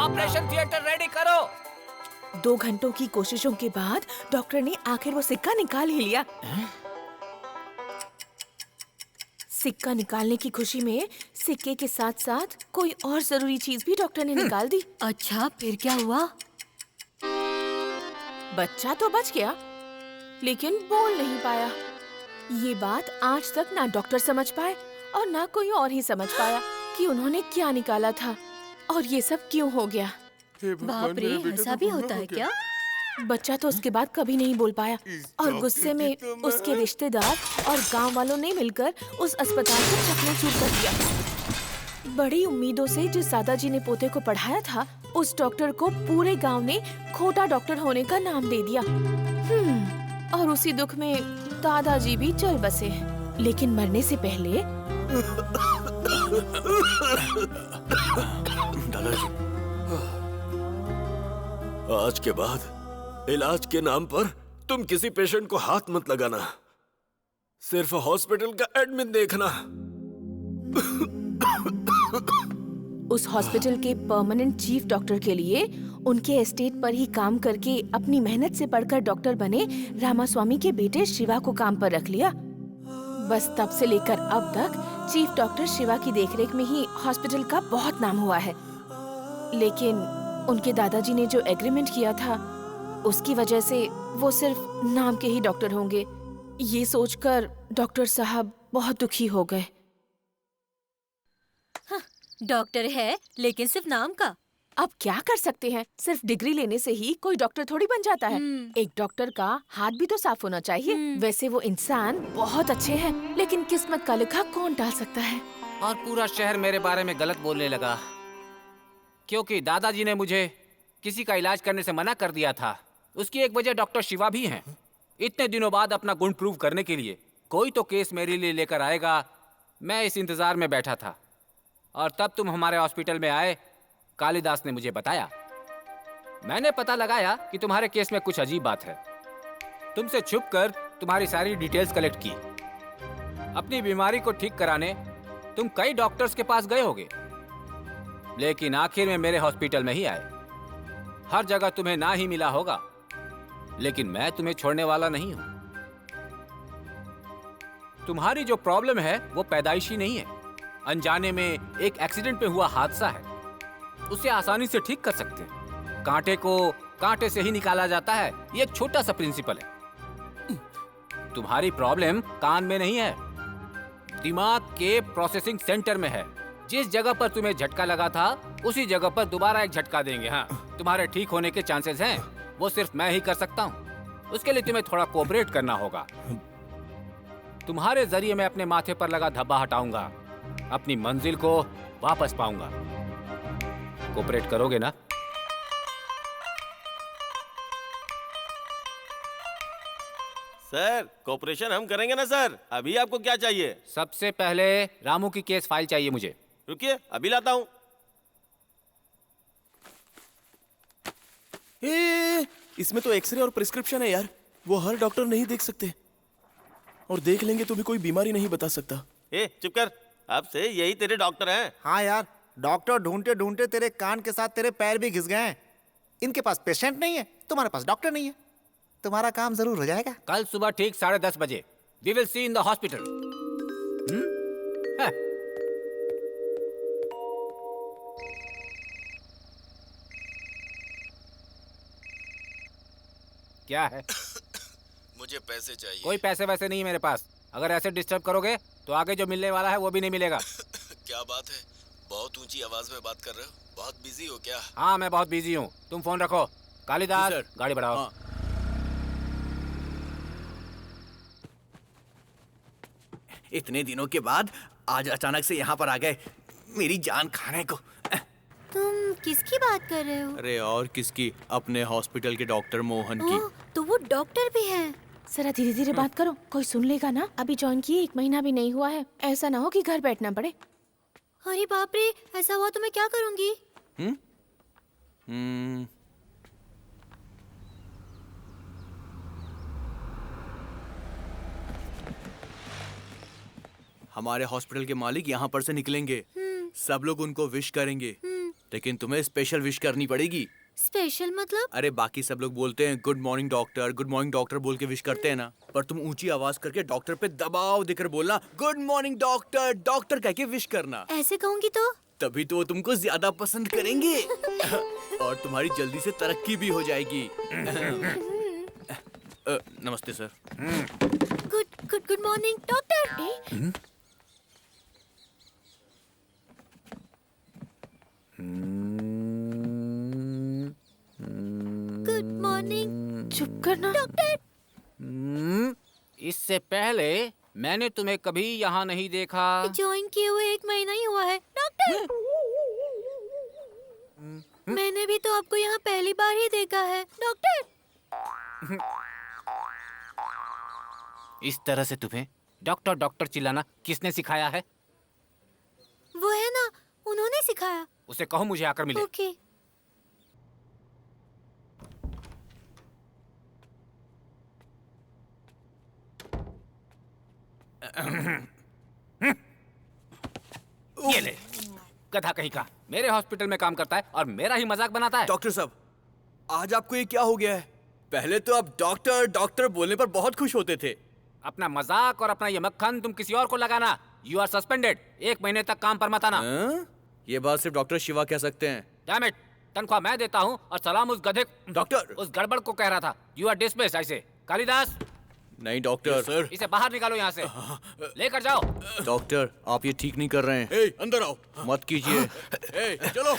D: ऑपरेशन थिएटर रेडी करो।
C: 2 घंटों की कोशिशों के बाद डॉक्टर ने आखिर वो सिक्का निकाल ही लिया। सिक्का निकालने की खुशी में सिक्के के साथ साथ कोई और जरूरी चीज भी डॉक्टर ने निकाल दी।
N: अच्छा, फिर क्या हुआ?
C: बच्चा तो बच गया, लेकिन बोल नहीं पाया। ये बात आज तक ना डॉक्टर समझ पाए और ना कोई और ही समझ पाया कि उन्होंने क्या निकाला था और ये सब क्यों हो गया।
N: बाप रे, ऐसा भी होता है क्या?
C: बच्चा तो उसके बाद कभी नहीं बोल पाया और गुस्से में उसके रिश्तेदार और गांव वालों ने मिलकर उस अस्पताल को चकनाचूर कर दिया। बड़ी उम्मीदों से जिस दादाजी ने पोते को पढ़ाया था, उस डॉक्टर को पूरे गांव ने खोटा डॉक्टर होने का नाम दे दिया। और उसी दुख में दादाजी भी चल बसे। लेकिन मरने से पहले
E: दादाजी, आज के बाद इलाज के नाम पर तुम किसी पेशेंट को हाथ मत लगाना, सिर्फ हॉस्पिटल का एडमिन देखना।
C: उस हॉस्पिटल के परमानेंट चीफ डॉक्टर के लिए उनके एस्टेट पर ही काम करके अपनी मेहनत से पढ़कर डॉक्टर बने रामास्वामी के बेटे शिवा को काम पर रख लिया। बस तब से लेकर अब तक चीफ डॉक्टर शिवा की देखरेख में ही हॉस्पिटल का बहुत नाम हुआ है। लेकिन उनके दादाजी ने जो एग्रीमेंट किया था, उसकी वजह से वो सिर्फ नाम के ही डॉक्टर होंगे। ये सोचकर डॉक्टर साहब बहुत दुखी हो गए।
N: डॉक्टर है लेकिन सिर्फ नाम का।
C: अब क्या कर सकते हैं, सिर्फ डिग्री लेने से ही कोई डॉक्टर थोड़ी बन जाता है। एक डॉक्टर का हाथ भी तो साफ होना चाहिए। वैसे वो इंसान बहुत अच्छे हैं, लेकिन किस्मत का लिखा कौन डाल सकता है।
D: और पूरा शहर मेरे बारे में गलत बोलने लगा, क्योंकि दादाजी ने मुझे किसी का इलाज करने से मना कर दिया था। उसकी एक वजह डॉक्टर शिवा भी हैं। इतने दिनों बाद अपना गुण प्रूव करने के लिए कोई तो केस मेरे लिए लेकर आएगा। मैं इस इंतजार में बैठा था और तब तुम हमारे हॉस्पिटल में आए। कालिदास ने मुझे बताया। मैंने पता लगाया कि तुम्हारे केस में कुछ अजीब बात है। तुमसे छुपकर तुम्हारी सारी डिटेल्स कलेक्ट की। अपनी बीमारी को ठीक कराने तुम कई डॉक्टर्स के पास गए होगे, लेकिन आखिर में मेरे हॉस्पिटल में ही आए। हर जगह तुम्हें ना ही मिला होगा, लेकिन मैं तुम्हें छोड़ने वाला नहीं हूं। तुम्हारी जो प्रॉब्लम है वो पैदाइशी नहीं है, अनजाने में एक एक्सीडेंट में हुआ हादसा है। उसे आसानी से ठीक कर सकते हैं। कांटे को कांटे से ही निकाला जाता है, ये एक छोटा सा प्रिंसिपल है। तुम्हारी प्रॉब्लम कान में नहीं है, दिमाग के प्रोसेसिंग सेंटर में है। जिस जगह पर तुम्हें झटका लगा था, उसी जगह पर दोबारा एक झटका देंगे। हाँ, तुम्हारे ठीक होने के चांसेस हैं, वो सिर्फ मैं ही कर सकता हूँ। उसके लिए तुम्हें थोड़ा कोऑपरेट करना होगा। तुम्हारे जरिए मैं अपने माथे पर लगा धब्बा हटाऊंगा, अपनी मंजिल को वापस पाऊंगा। कोऑपरेट करोगे ना?
H: सर, कोऑपरेशन हम करेंगे ना सर। अभी आपको क्या चाहिए?
D: सबसे पहले रामू की केस फाइल चाहिए मुझे।
H: रुकिए, अभी लाता हूँ।
O: इसमें तो एक्सरे और प्रिस्क्रिप्शन है यार, वो हर डॉक्टर नहीं देख सकते, और देख लेंगे तो भी कोई बीमारी नहीं बता सकता।
H: चुप कर, अब से यही तेरे डॉक्टर हैं।
J: हाँ यार, डॉक्टर ढूंढते ढूंढते तेरे कान के साथ तेरे पैर भी घिस गए हैं। इनके पास पेशेंट नहीं है, तुम्हारे पास डॉक्टर नहीं है। तुम्हारा काम जरूर हो जाएगा।
D: कल सुबह ठीक 10:30 बजे we will see in the hospital. क्या है?
E: मुझे पैसे चाहिए।
D: कोई पैसे वैसे नहीं है मेरे पास। अगर ऐसे डिस्टर्ब करोगे तो आगे जो मिलने वाला है वो भी नहीं मिलेगा।
E: क्या बात है? बहुत ऊंची आवाज में बात कर रहे हो। बहुत बिजी हो क्या?
D: हाँ, मैं बहुत बिजी हूँ। तुम फोन रखो। कालिदास, गाड़ी बढ़ाओ।
A: हाँ। इतने दिनों के बाद आज अचानक से यहाँ पर आ गए, मेरी जान खाने को।
N: तुम किसकी बात कर रहे हो?
A: अरे और किसकी? अपने हॉस्पिटल के डॉक्टर मोहन की।
N: तो वो डॉक्टर भी है।
C: जरा धीरे धीरे बात करो, कोई सुन लेगा ना। अभी ज्वाइन किए 1 महीना भी नहीं हुआ है, ऐसा ना हो कि घर बैठना पड़े।
N: अरे बाप रे, ऐसा हुआ तो मैं क्या करूंगी?
A: हमारे हॉस्पिटल के मालिक यहाँ पर से निकलेंगे। सब लोग उनको विश करेंगे, लेकिन तुम्हें स्पेशल विश करनी पड़ेगी।
N: स्पेशल मतलब?
A: अरे बाकी सब लोग बोलते हैं गुड मॉर्निंग डॉक्टर बोल के विश करते हैं ना, पर तुम ऊंची आवाज करके डॉक्टर पे दबाव देकर बोलना गुड मॉर्निंग डॉक्टर कह के विश करना।
N: ऐसे कहूंगी तो?
A: तभी तो वो तुमको ज्यादा पसंद करेंगे और तुम्हारी जल्दी से तरक्की भी हो जाएगी। नमस्ते sir.
N: Good morning doctor. Good morning.
C: चुप करना
N: डॉक्टर।
D: इससे पहले मैंने तुम्हें कभी यहाँ नहीं देखा।
N: ज्वाइन किए हुए 1 महीना ही हुआ है डॉक्टर। मैंने भी तो आपको यहाँ पहली बार ही देखा है डॉक्टर।
D: इस तरह से तुम्हें डॉक्टर डॉक्टर चिल्लाना किसने सिखाया है?
N: वो है ना, उन्होंने सिखाया।
D: उसे कहो मुझे आकर मिले।
N: ओके।
D: ये ले, गधा कहीं का। मेरे हॉस्पिटल में काम करता है और मेरा ही मजाक बनाता है।
A: डॉक्टर साहब, आज आपको ये क्या हो गया है? पहले तो आप डॉक्टर डॉक्टर बोलने पर बहुत खुश होते थे।
D: अपना मजाक और अपना ये मक्खन तुम किसी और को लगाना। You are suspended. 1 महीने तक काम पर मत आना।
A: ये बात सिर्फ डॉक्टर शिवा कह सकते हैं।
D: डैम इट, तनख्वाह मैं देता हूँ और सलाम उस गधे
A: डॉक्टर
D: उस गड़बड़ को कह रहा था। You are dismissed. ऐसे कालिदास,
A: नहीं डॉक्टर
D: सर, इसे बाहर निकालो यहाँ से। लेकर जाओ।
A: डॉक्टर आप ये ठीक नहीं कर रहे हैं।
H: ए, अंदर आओ।
A: मत कीजिए।
H: चलो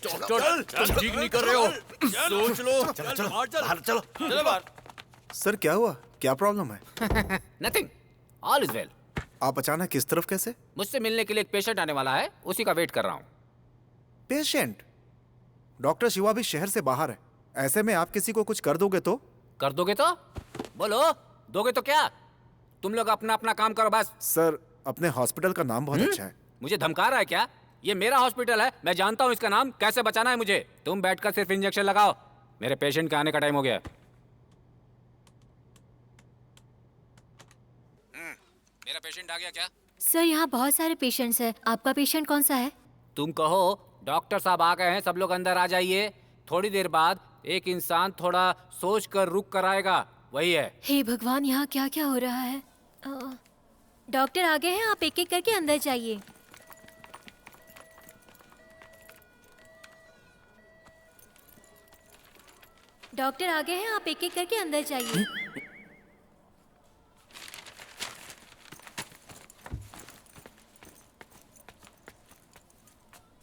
A: डॉक्टर तुम ठीक नहीं कर रहे हो। सोच लो।
H: चल बाहर चल। चलो चलो बाहर।
J: सर क्या हुआ? क्या प्रॉब्लम है?
D: Nothing, all is well.
J: आप अचानक किस तरफ कैसे?
D: मुझसे मिलने के लिए एक पेशेंट आने वाला है, उसी का वेट कर रहा हूँ।
J: पेशेंट? डॉक्टर शिवा भी शहर से बाहर है। ऐसे में आप किसी को कुछ कर दोगे तो?
D: कर दोगे तो? बोलो, दोगे तो क्या? तुम लोग अपना अपना काम करो बस।
J: सर अपने हॉस्पिटल का नाम बहुत अच्छा है।
D: मुझे धमका रहा है क्या? ये मेरा हॉस्पिटल है, मैं जानता हूँ इसका नाम कैसे बचाना है मुझे। तुम बैठकर सिर्फ इंजेक्शन लगाओ। मेरे पेशेंट के आने का टाइम हो गया है। मेरा पेशेंट आ गया क्या?
N: सर यहाँ बहुत सारे पेशेंट्स हैं। आपका पेशेंट कौन सा है?
D: तुम कहो डॉक्टर साहब आ गए हैं, सब लोग अंदर आ जाइए। थोड़ी देर बाद एक इंसान थोड़ा सोच कर रुक कर आएगा, वही है।
N: हे भगवान, यहाँ क्या क्या हो रहा है? डॉक्टर आ गए हैं, आप एक एक करके अंदर जाइए। डॉक्टर आ गए हैं, आप एक एक करके अंदर जाइए।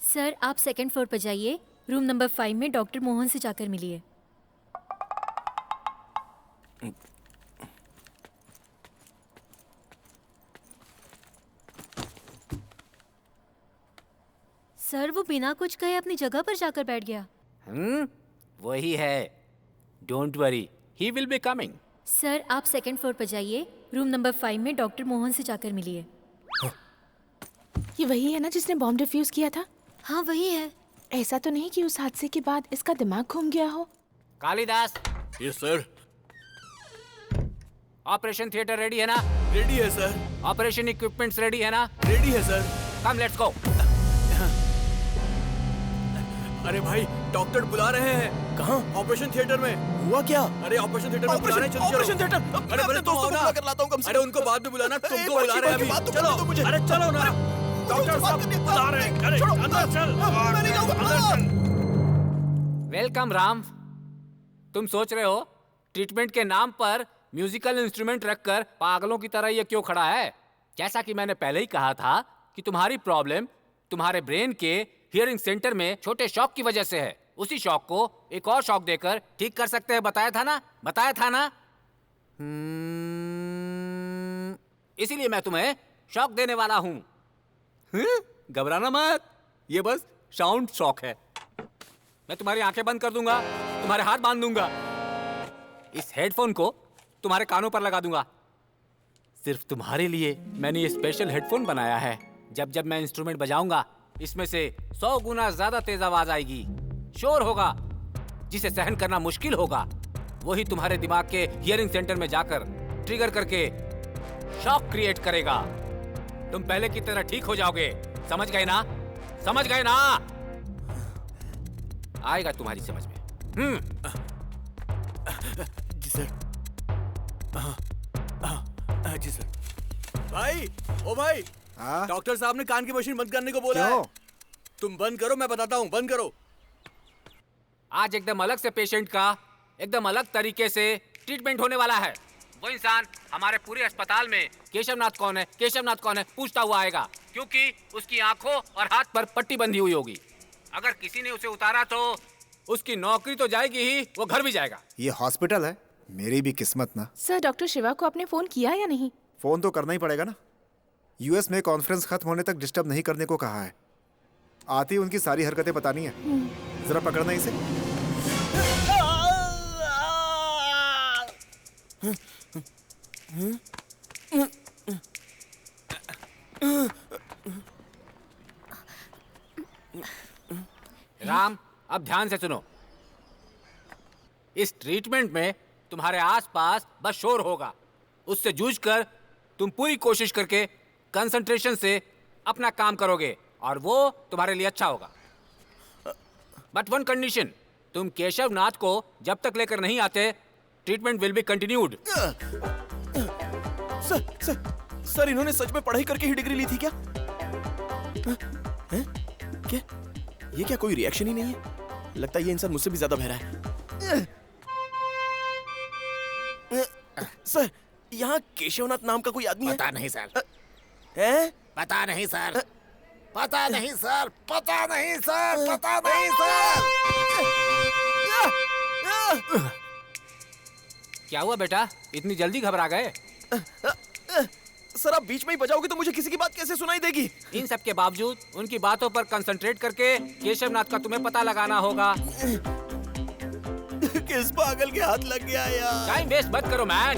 N: सर आप 2nd फ्लोर पर जाइए। रूम नंबर 5 में डॉक्टर मोहन से जाकर मिलिए। सर वो बिना कुछ कहे अपनी जगह पर जाकर बैठ गया।
D: वही है। Don't worry, he will be coming.
N: Sir आप 2nd फ्लोर पर जाइए। रूम नंबर 5 में डॉक्टर मोहन से जाकर मिलिए।
C: ये वही है ना जिसने बॉम्ब डिफ्यूज किया था?
N: हाँ वही है।
C: ऐसा तो नहीं कि उस हादसे के बाद इसका दिमाग घूम गया हो?
D: Kalidas.
A: Yes sir.
D: Operation theatre ready है ना?
A: रेडी है सर।
D: ऑपरेशन इक्विपमेंट्स रेडी है ना?
A: रेडी है सर।
D: Come let's go.
A: अरे भाई डॉक्टर बुला रहे हैं।
O: कहाँ?
A: ऑपरेशन थिएटर में।
O: हुआ क्या?
A: अरे ऑपरेशन थिएटर में बुला रहे हैं। चलो
O: ऑपरेशन थिएटर।
A: अरे मेरे दोस्तों को बुला कर लाता हूँ कम से। अरे उनको बाद में बुलाना, तुमको बुला रहे हैं अभी। चलो अरे चलो ना, डॉक्टर साहब बुला रहे हैं। अरे अंदर चल। मैं नहीं जाऊंगा।
D: वेलकम राम। तुम सोच रहे हो ट्रीटमेंट के नाम पर म्यूजिकल इंस्ट्रूमेंट रखकर पागलों की तरह ये क्यों खड़ा है? जैसा कि मैंने पहले ही कहा था कि तुम्हारी प्रॉब्लम तुम्हारे ब्रेन के हियरिंग सेंटर में छोटे शॉक की वजह से है। उसी शॉक को एक और शॉक देकर ठीक कर सकते हैं। बताया था ना? इसीलिए मैं तुम्हें शॉक देने वाला हूँ। घबराना मत, ये बस साउंड शॉक है। मैं तुम्हारी आंखें बंद कर दूंगा, तुम्हारे हाथ बांध दूंगा, इस हेडफोन को तुम्हारे कानों पर लगा दूंगा। सिर्फ तुम्हारे लिए मैंने ये स्पेशल हेडफोन बनाया है। जब जब मैं इंस्ट्रूमेंट बजाऊंगा इसमें से 100 गुना ज्यादा तेज आवाज आएगी। शोर होगा जिसे सहन करना मुश्किल होगा। वही तुम्हारे दिमाग के हियरिंग सेंटर में जाकर ट्रिगर करके शॉक क्रिएट करेगा। तुम पहले की तरह ठीक हो जाओगे। समझ गए ना? आएगा तुम्हारी समझ में।
A: जी सर। जी सर। भाई, ओ भाई, डॉक्टर साहब ने कान की मशीन बंद करने को बोला है। तुम बंद करो, मैं बताता हूँ। बंद करो।
D: आज एकदम अलग से पेशेंट का एकदम अलग तरीके से ट्रीटमेंट होने वाला है। वो इंसान हमारे पूरे अस्पताल में केशवनाथ कौन है पूछता हुआ आएगा, क्योंकि उसकी आंखों और हाथ पर पट्टी बंधी हुई होगी। अगर किसी ने उसे उतारा तो उसकी नौकरी तो जाएगी ही, वो घर भी जाएगा।
J: ये हॉस्पिटल है, मेरी भी किस्मत ना।
I: सर, डॉक्टर शिवा को आपने फोन किया या नहीं?
J: फोन तो करना ही पड़ेगा ना। यूएस में कॉन्फ्रेंस खत्म होने तक डिस्टर्ब नहीं करने को कहा है। आती उनकी सारी हरकतें बतानी है। जरा पकड़ना इसे।
D: राम, अब ध्यान से सुनो। इस ट्रीटमेंट में तुम्हारे आसपास बस शोर होगा। उससे जूझकर तुम पूरी कोशिश करके कंसंट्रेशन से अपना काम करोगे और वो तुम्हारे लिए अच्छा होगा। बट वन कंडीशन, तुम केशव नाथ को जब तक लेकर नहीं आते, treatment will be continued.
O: Sir, इन्होंने सच में पढ़ाई करके ही डिग्री ली थी क्या? क्या ये क्या कोई रिएक्शन ही नहीं है? लगता है ये इंसान मुझसे भी ज्यादा बहरा है। सर, यहाँ केशवनाथ नाम का कोई आदमी है?
P: पता नहीं सर।
O: हैं?
P: पता नहीं सर। पता नहीं सर। पता नहीं सर। पता नहीं सर।
D: क्या हुआ बेटा, इतनी जल्दी घबरा गए?
O: सर, आप बीच में ही बजाओगे तो मुझे किसी की बात कैसे सुनाई देगी?
D: इन सब के बावजूद उनकी बातों पर कंसंट्रेट करके केशवनाथ का तुम्हें पता लगाना होगा।
O: किस पागल के हाथ लग गया यार?
D: टाइम वेस्ट मत करो मैन।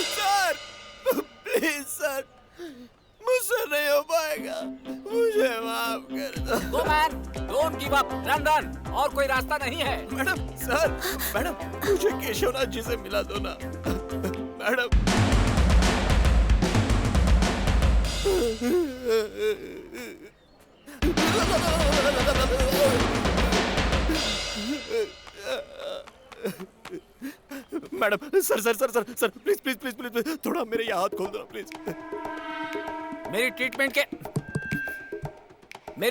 O: सर, प्लीज सर, मुझसे नहीं हो पाएगा, मुझे माफ कर दो।
D: Go man, don't give up, run run, और कोई रास्ता नहीं है।
O: मैडम, सर, मैडम, मुझे केशवनाथ जी से मिला दो ना, madam. Madam, sir sir sir sir sir please please please please थोड़ा मेरे ये हाथ खोल दो प्लीज।
D: मेरी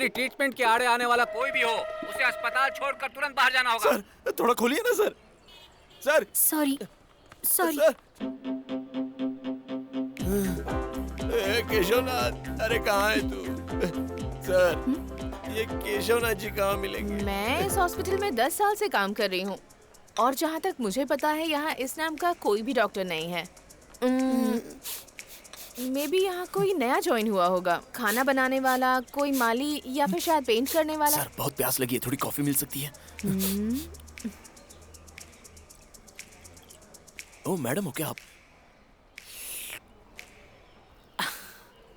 D: ट्रीटमेंट के आड़े आने वाला कोई भी हो, उसे अस्पताल छोड़कर तुरंत बाहर जाना होगा।
O: सर, थोड़ा खोलिए ना sir. Sir,
N: sorry sorry.
O: Keshavnath, अरे कहाँ है तू? सर, ये केशवनाथ जी कहाँ मिलेंगे?
I: मैं इस हॉस्पिटल में 10 साल से काम कर रही हूँ और जहाँ तक मुझे पता है यहाँ इस नाम का कोई भी डॉक्टर नहीं है। मे बी यहाँ कोई नया ज्वाइन हुआ होगा, खाना बनाने वाला, कोई माली या फिर शायद पेंट करने वाला।
O: सर, बहुत प्यास लगी है, थोड़ी कॉफी मिल सकती है? ओह मैडम, हो क्या आप?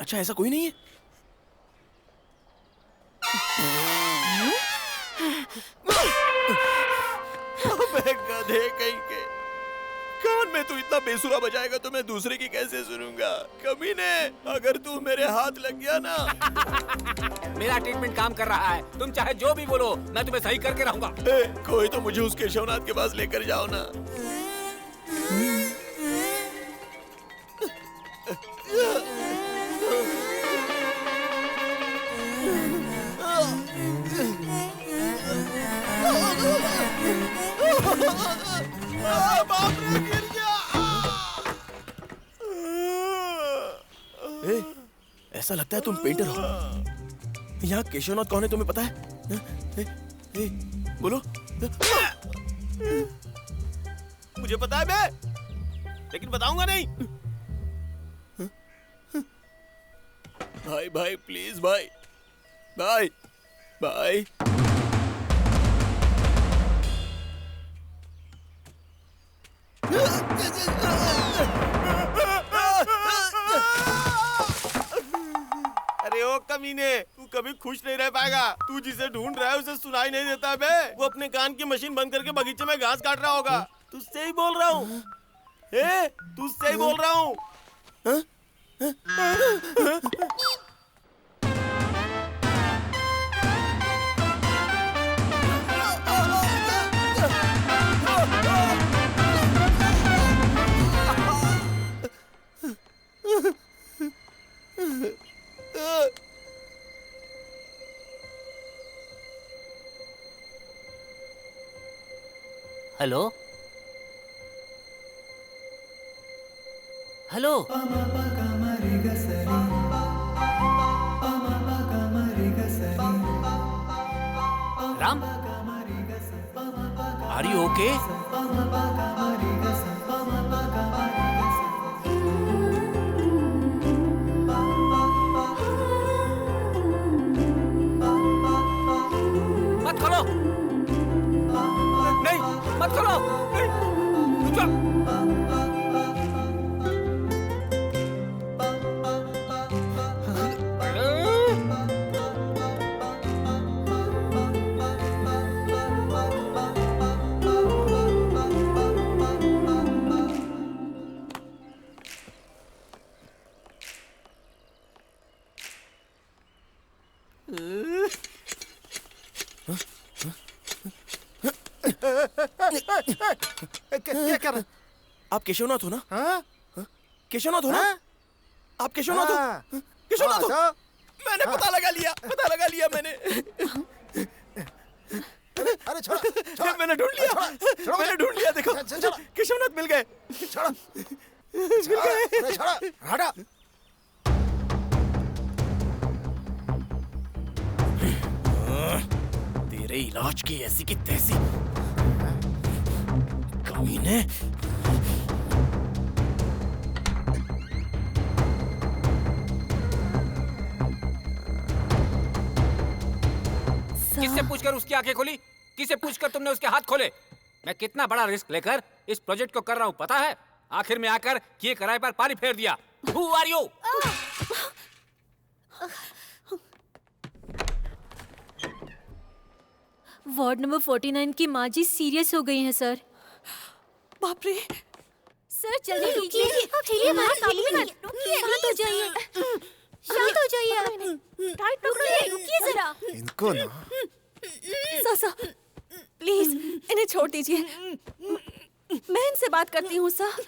O: अच्छा, ऐसा कोई नहीं है? अबे गधे कहीं के, कान में तू इतना बेसुरा बजाएगा तो मैं दूसरे की कैसे सुनूंगा? कमीने, अगर तू मेरे हाथ लग गया ना।
D: मेरा ट्रीटमेंट काम कर रहा है, तुम चाहे जो भी बोलो, मैं तुम्हें सही करके रहूंगा।
O: कोई तो मुझे उस केशवनाथ के पास लेकर जाओ ना। बाप रे, गिर गया। ऐसा लगता है तुम पेंटर हो। यहाँ केशवनाथ कौन है तुम्हें पता है? बोलो। मुझे पता है मैं, लेकिन बताऊंगा नहीं। भाई भाई प्लीज भाई, भाई भाई। अरे ओ कमीने, तू कभी खुश नहीं रह पाएगा। तू जिसे ढूंढ रहा है उसे सुनाई नहीं देता बे। वो अपने कान की मशीन बंद करके बगीचे में घास काट रहा होगा। तुझसे ही बोल रहा हूँ, तुझसे ही बोल रहा हूँ।
D: Hello, hello. Ram, are you okay? मत खोलो, नहीं मत खोलो, नहीं, रुक जाओ।
H: क्या कर रहे? आप केशवनाथ हो ना? केशवनाथ हो ना? आप केशवनाथ हो? केशवनाथ हो? मैंने पता लगा लिया मैंने।
J: अरे छोड़ो,
H: मैंने ढूंढ लिया देखो, केशवनाथ मिल गए।
J: हटा।
H: तेरे इलाज की ऐसी की तैसी कमीने।
D: किससे पूछकर उसकी आंखें खोली? किससे पूछकर तुमने उसके हाथ खोले? मैं कितना बड़ा रिस्क लेकर इस प्रोजेक्ट को कर रहा हूँ पता है? आखिर में आकर किए कराए पर पानी फेर दिया। Who are you?
N: Ward number 49 की माँ जी सीरियस हो गई हैं सर।
K: बाप रे।
N: सर जल्दी कीजिए, खेलिए मत, शांत हो जाइए, शांत हो जाइए आप। टाइट पकड़िए, रुकिए जरा।
J: इनको ना
K: सर प्लीज इन्हें छोड़ दीजिए, मैं इनसे बात करती हूँ सर।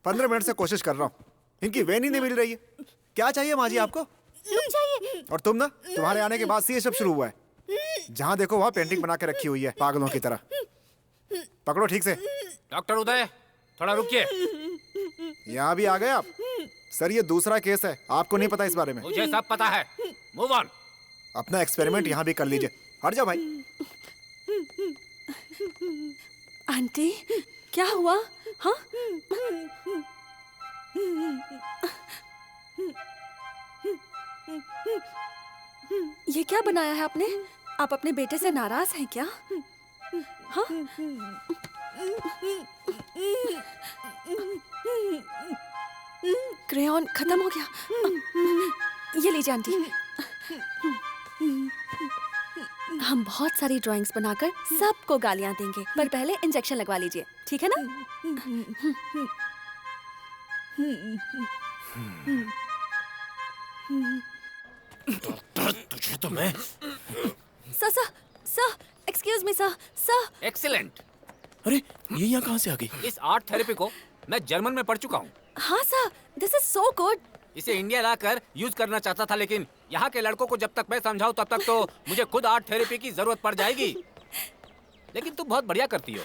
J: 15 मिनट से कोशिश कर रहा हूँ, इनकी वेन ही नहीं मिल रही है। क्या चाहिए माँ जी आपको?
N: रुक जाइए।
J: और तुम ना, तुम्हारे आने के बाद से ये सब शुरू हुआ है। जहाँ देखो वहाँ पेंटिंग बना के रखी हुई है पागलों की तरह। पकड़ो ठीक से।
D: डॉक्टर उदय, थोड़ा रुकिए।
J: यहाँ भी आ गए आप? सर ये दूसरा केस है, आपको नहीं पता इस बारे में?
D: मुझे सब पता है, मूव ऑन।
J: अपना एक्सपेरिमेंट यहाँ भी कर लीजिए। हट जाओ भाई।
K: आंटी क्या हुआ? हाँ? ये क्या बनाया है आपने? आप अपने बेटे से नाराज हैं क्या? हाँ? क्रेयॉन खत्म हो गया। ये लीजिए आंटी। हम बहुत सारी ड्राइंग्स बनाकर सबको गालियां देंगे, पर पहले इंजेक्शन लगवा लीजिए, ठीक है ना?
H: डॉक्टर तुझे तो मैं।
K: Sir, excuse me sir.
D: Excellent.
H: अरे ये यहाँ कहाँ से आ गई?
D: इस आर्ट थेरेपी को मैं जर्मन में पढ़ चुका हूँ।
K: हाँ sir, this is so good.
D: इसे इंडिया लाकर यूज करना चाहता था, लेकिन यहाँ के लड़कों को जब तक मैं समझाऊं तब तक तो मुझे खुद आर्ट थेरेपी की जरूरत पड़ जाएगी। लेकिन तुम बहुत बढ़िया करती हो।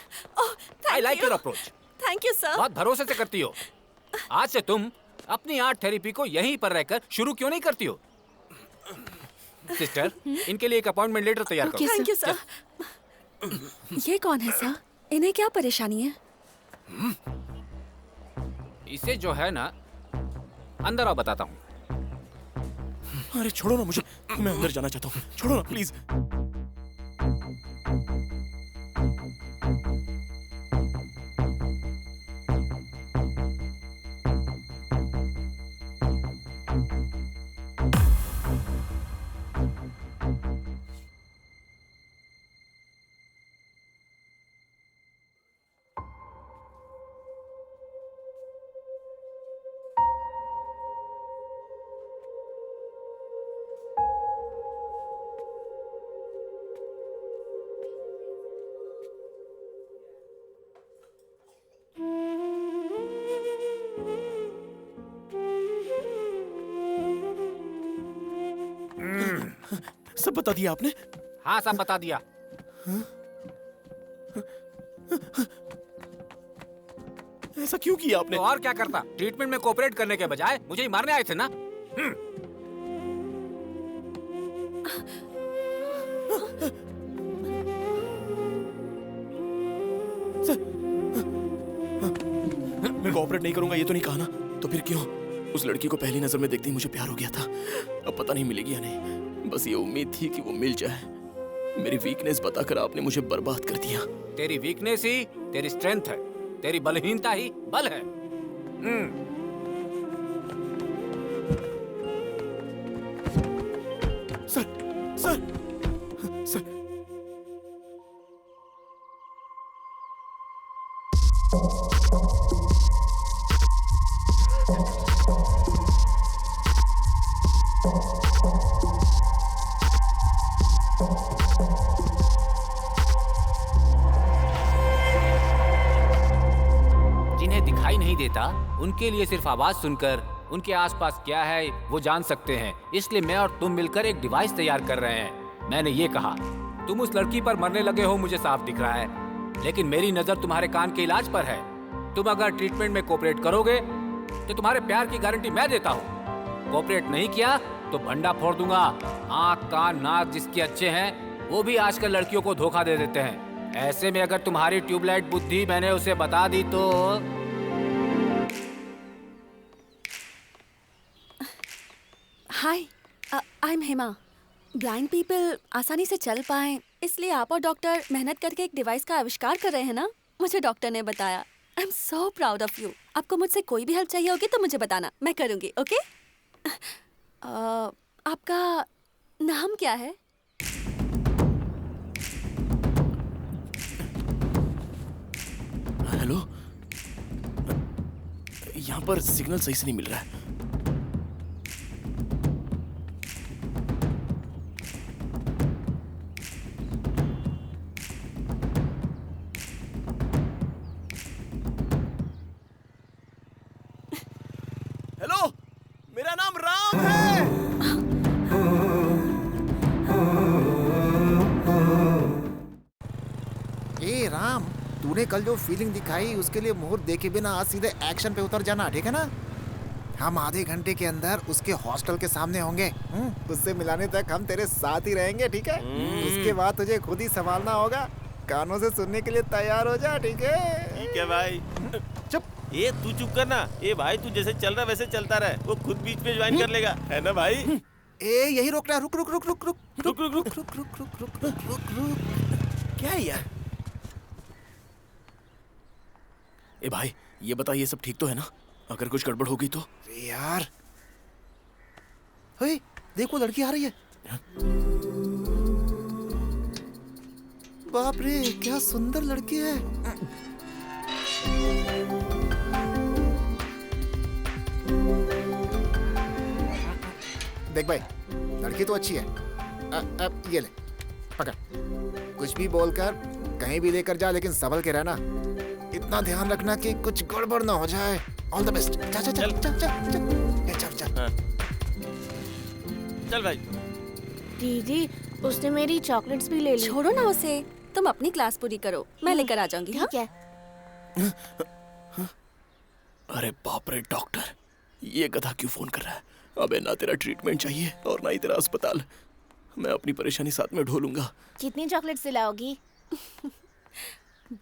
D: I like your approach.
K: Thank you sir.
D: बहुत भरोसे से करती हो। आज से तुम अपनी आर्ट थेरेपी को यहीं पर रहकर शुरू क्यों नहीं करती हो? सिस्टर, इनके लिए एक अपॉइंटमेंट लेटर तैयार करो।
K: Thank you sir. ये कौन है सर? इन्हें क्या परेशानी है?
D: इसे जो है ना, अंदर आओ बताता हूँ।
H: अरे छोड़ो ना मुझे, मैं अंदर जाना चाहता हूँ। छोड़ो ना प्लीज। सब बता दिया आपने?
D: हाँ सब बता दिया।
E: ऐसा क्यों किया आपने?
D: तो और क्या करता? ट्रीटमेंट में कोऑपरेट करने के बजाय मुझे ही मारने आए थे ना।
E: मैं कोऑपरेट नहीं करूंगा ये तो नहीं कहा ना, तो फिर क्यों? उस लड़की को पहली नजर में देखते ही मुझे प्यार हो गया था। अब पता नहीं मिलेगी या नहीं, बस ये उम्मीद थी कि वो मिल जाए। मेरी वीकनेस बताकर आपने मुझे बर्बाद कर दिया।
D: तेरी वीकनेस ही तेरी स्ट्रेंथ है, तेरी बलहीनता ही बल है।
E: सर
D: जिन्हें दिखाई नहीं देता उनके लिए सिर्फ आवाज सुनकर उनके आसपास क्या है वो जान सकते हैं। इसलिए मैं और तुम मिलकर एक डिवाइस तैयार कर रहे हैं। मैंने ये कहा, तुम उस लड़की पर मरने लगे हो मुझे साफ दिख रहा है, लेकिन मेरी नजर तुम्हारे कान के इलाज पर है। तुम अगर ट्रीटमेंट में कोऑपरेट करोगे तो तुम्हारे प्यार की गारंटी मैं देता हूँ। कोऑपरेट नहीं किया तो भंडा फोड़ दूंगा। आँख कान नाक जिसके अच्छे हैं वो भी आजकल लड़कियों को धोखा दे देते हैं। ऐसे में अगर तुम्हारी ट्यूबलाइट बुद्धि मैंने उसे बता दी तो।
K: Hi, I am Hema. Blind people आसानी से चल पाएं, इसलिए आप और डॉक्टर मेहनत करके एक डिवाइस का आविष्कार कर रहे हैं ना? मुझे डॉक्टर ने बताया। I am so proud of you. आपको मुझसे कोई भी हेल्प चाहिए होगी तो मुझे बताना, मैं करूँगी। ओके? आपका नाम क्या है?
E: हेलो, यहाँ पर सिग्नल सही से नहीं मिल रहा है।
O: हेलो, मेरा नाम राम है।
J: ए राम, तूने कल जो फीलिंग दिखाई उसके लिए मुहूर्त देखे बिना आज सीधे एक्शन पे उतर जाना, ठीक है ना? हम आधे घंटे के अंदर उसके हॉस्टल के सामने होंगे। उससे मिलाने तक हम तेरे साथ ही रहेंगे, ठीक है? उसके बाद तुझे खुद ही संभालना होगा। कानों से सुनने के लिए तैयार हो जा, ठीक है?
O: ठीक है भाई।
J: चुप।
O: ए तू चुप करना। ए भाई तू जैसे चल रहा वैसे चलता रहे, वो खुद बीच में ज्वाइन कर लेगा, है ना भाई?
J: ए यही रोक रहा, रुक रुक रुक रुक रुक
O: रुक रुक रुक
J: रुक रुक रुक रुक रुक रुक रुक।
E: क्या है यार? ए भाई ये बता, ये सब ठीक तो है ना? अगर कुछ गड़बड़ होगी तो?
J: यार हे, देखो लड़की आ रही है। बाप रे क्या सुंदर लड़की है। देख भाई, लड़की तो अच्छी है। अब ये ले, पकड़। कुछ भी बोलकर कहीं भी लेकर जा, लेकिन संभल के रहना। इतना ध्यान रखना कि कुछ गड़बड़ ना हो जाए। All the best. चल चल चल चल चल चल चल चल
O: चल भाई।
C: दीदी, उसने मेरी चॉकलेट्स भी ले ली।
K: छोड़ो ना उसे, तुम अपनी क्लास पूरी करो, मैं लेकर आ जाऊंगी।
C: ठीक है।
E: अरे बाप रे डॉक्टर, ये गधा क्यों फोन कर रहा है? अबे ना तेरा ट्रीटमेंट चाहिए और ना ही तेरा अस्पताल। मैं अपनी परेशानी साथ में ढोलूंगा।
C: कितनी चॉकलेट्स दिलाओगी?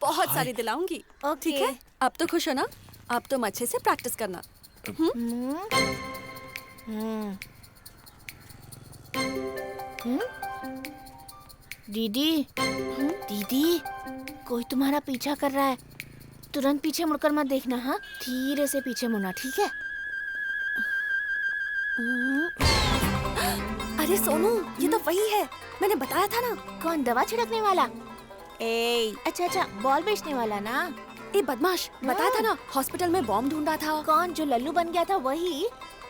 K: बहुत सारी दिलाऊंगी। ठीक है, अब तो खुश हो ना? अब तुम अच्छे से प्रैक्टिस करना।
C: दीदी, दीदी, कोई तुम्हारा पीछा कर रहा है। तुरंत पीछे मुड़कर मत देखना, हाँ? धीरे से पीछे मुड़ना, ठीक है?
K: अरे सोनू, ये तो वही है, मैंने बताया था ना।
C: कौन, दवा छिड़कने वाला? अच्छा अच्छा, बॉल बेचने वाला ना?
K: ए बदमाश, बताया था ना, हॉस्पिटल में बॉम्ब ढूंढा था।
C: कौन, जो लल्लू बन गया था वही?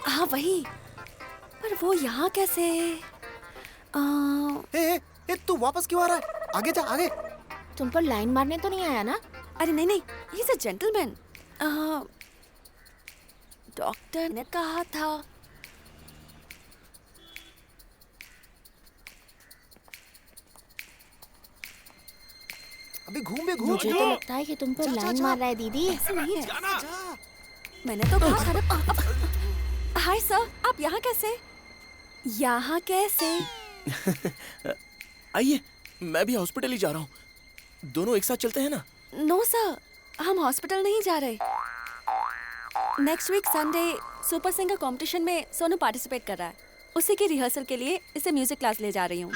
K: हाँ वही, पर वो यहाँ कैसे?
J: तू वापस क्यों आ रहा है? आगे जा, आगे।
C: तुम पर लाइन मारने तो नहीं आया ना?
K: अरे नहीं नहीं, he is a gentleman. Doctor ने कहा था।
J: अभी घूम भी घूम।
C: मुझे तो लगता है कि तुम पर लाइन मार रहा है दीदी।
K: ऐसा नहीं है। मैंने तो कहा था। हाय सर, आप यहाँ कैसे? यहाँ कैसे?
E: आइए, मैं भी हॉस्पिटल ही जा रहा हूँ। दोनों एक साथ चलते हैं ना?
K: नो सर, हम हॉस्पिटल नहीं जा रहे। Next week Sunday super singer competition में सोनू पार्टिसिपेट कर रहा है। उसी की रिहर्सल के लिए इसे म्यूजिक क्लास ले जा रही हूँ।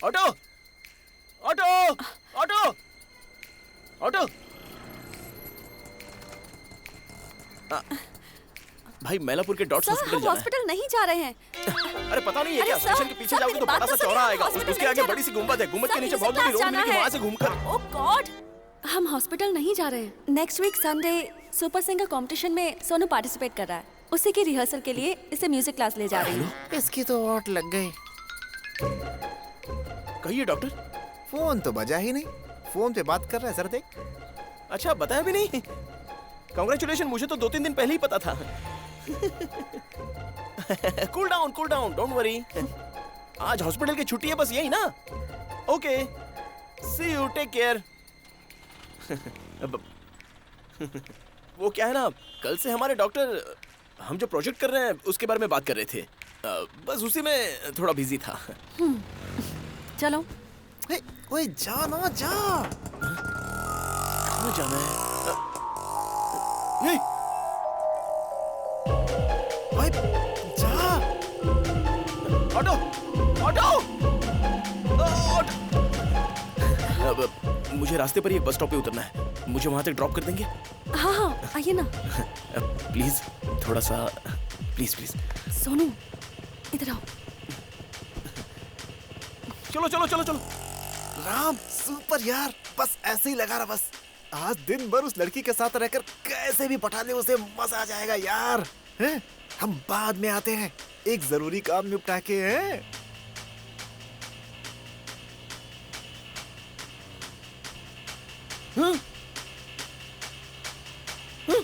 E: Auto, auto, auto, auto. भाई मैलापुर के डॉट्स हॉस्पिटल जाना है।
K: हॉस्पिटल नहीं जा रहे हैं।
E: अरे पता नहीं है क्या? स्टेशन के पीछे जाओगे तो बड़ा सा चौराहा आएगा। उसके आगे बड़ी सी गुंबद है। गुंबद के नीचे बहुत बड़ी रोड मिलेगी, वहाँ से घूमकर।
K: ओह गॉड, हम हॉस्पिटल नहीं जा रहे हैं। Next week Sunday super singer competition में सोनू पार्टिसिपेट कर रहा है। उसी की रिहर्सल के लिए इसे म्यूजिक क्लास ले जा रही हूँ।
J: इसकी तो वाट लग गई।
E: कहिए डॉक्टर।
J: फोन तो बजा ही नहीं। फोन पे बात कर रहा है सर, देख।
E: अच्छा, बताया भी नहीं। कांग्रेचुलेशन, मुझे तो 2-3 दिन पहले ही पता था। Cool down, don't worry. आज हॉस्पिटल की छुट्टी है, बस यही ना? Okay, see you, take care. वो क्या है ना, कल से हमारे डॉक्टर हम जो प्रोजेक्ट कर रहे हैं उसके बारे में बात कर रहे थे। बस उसी में थोड़ा बिजी था।
K: चलो।
J: ओए जा ना, जा।
E: कहाँ जाना है?
J: भाई जा।
E: ऑटो, ऑटो, अब मुझे रास्ते पर ही एक बस स्टॉप पे उतरना है। मुझे वहां तक ड्रॉप कर देंगे?
K: हाँ हाँ, आइए ना।
E: प्लीज, थोड़ा सा, प्लीज प्लीज।
K: सोनू, इधर आओ।
E: चलो चलो चलो चलो।
J: राम, सुपर यार, बस ऐसे ही लगा रहा। बस आज दिन भर उस लड़की के साथ रहकर कैसे भी पटा ले उसे, मजा आ जाएगा यार। हैं? हम बाद में आते हैं, एक जरूरी काम निपटा के। हैं?
E: हाँ? हाँ?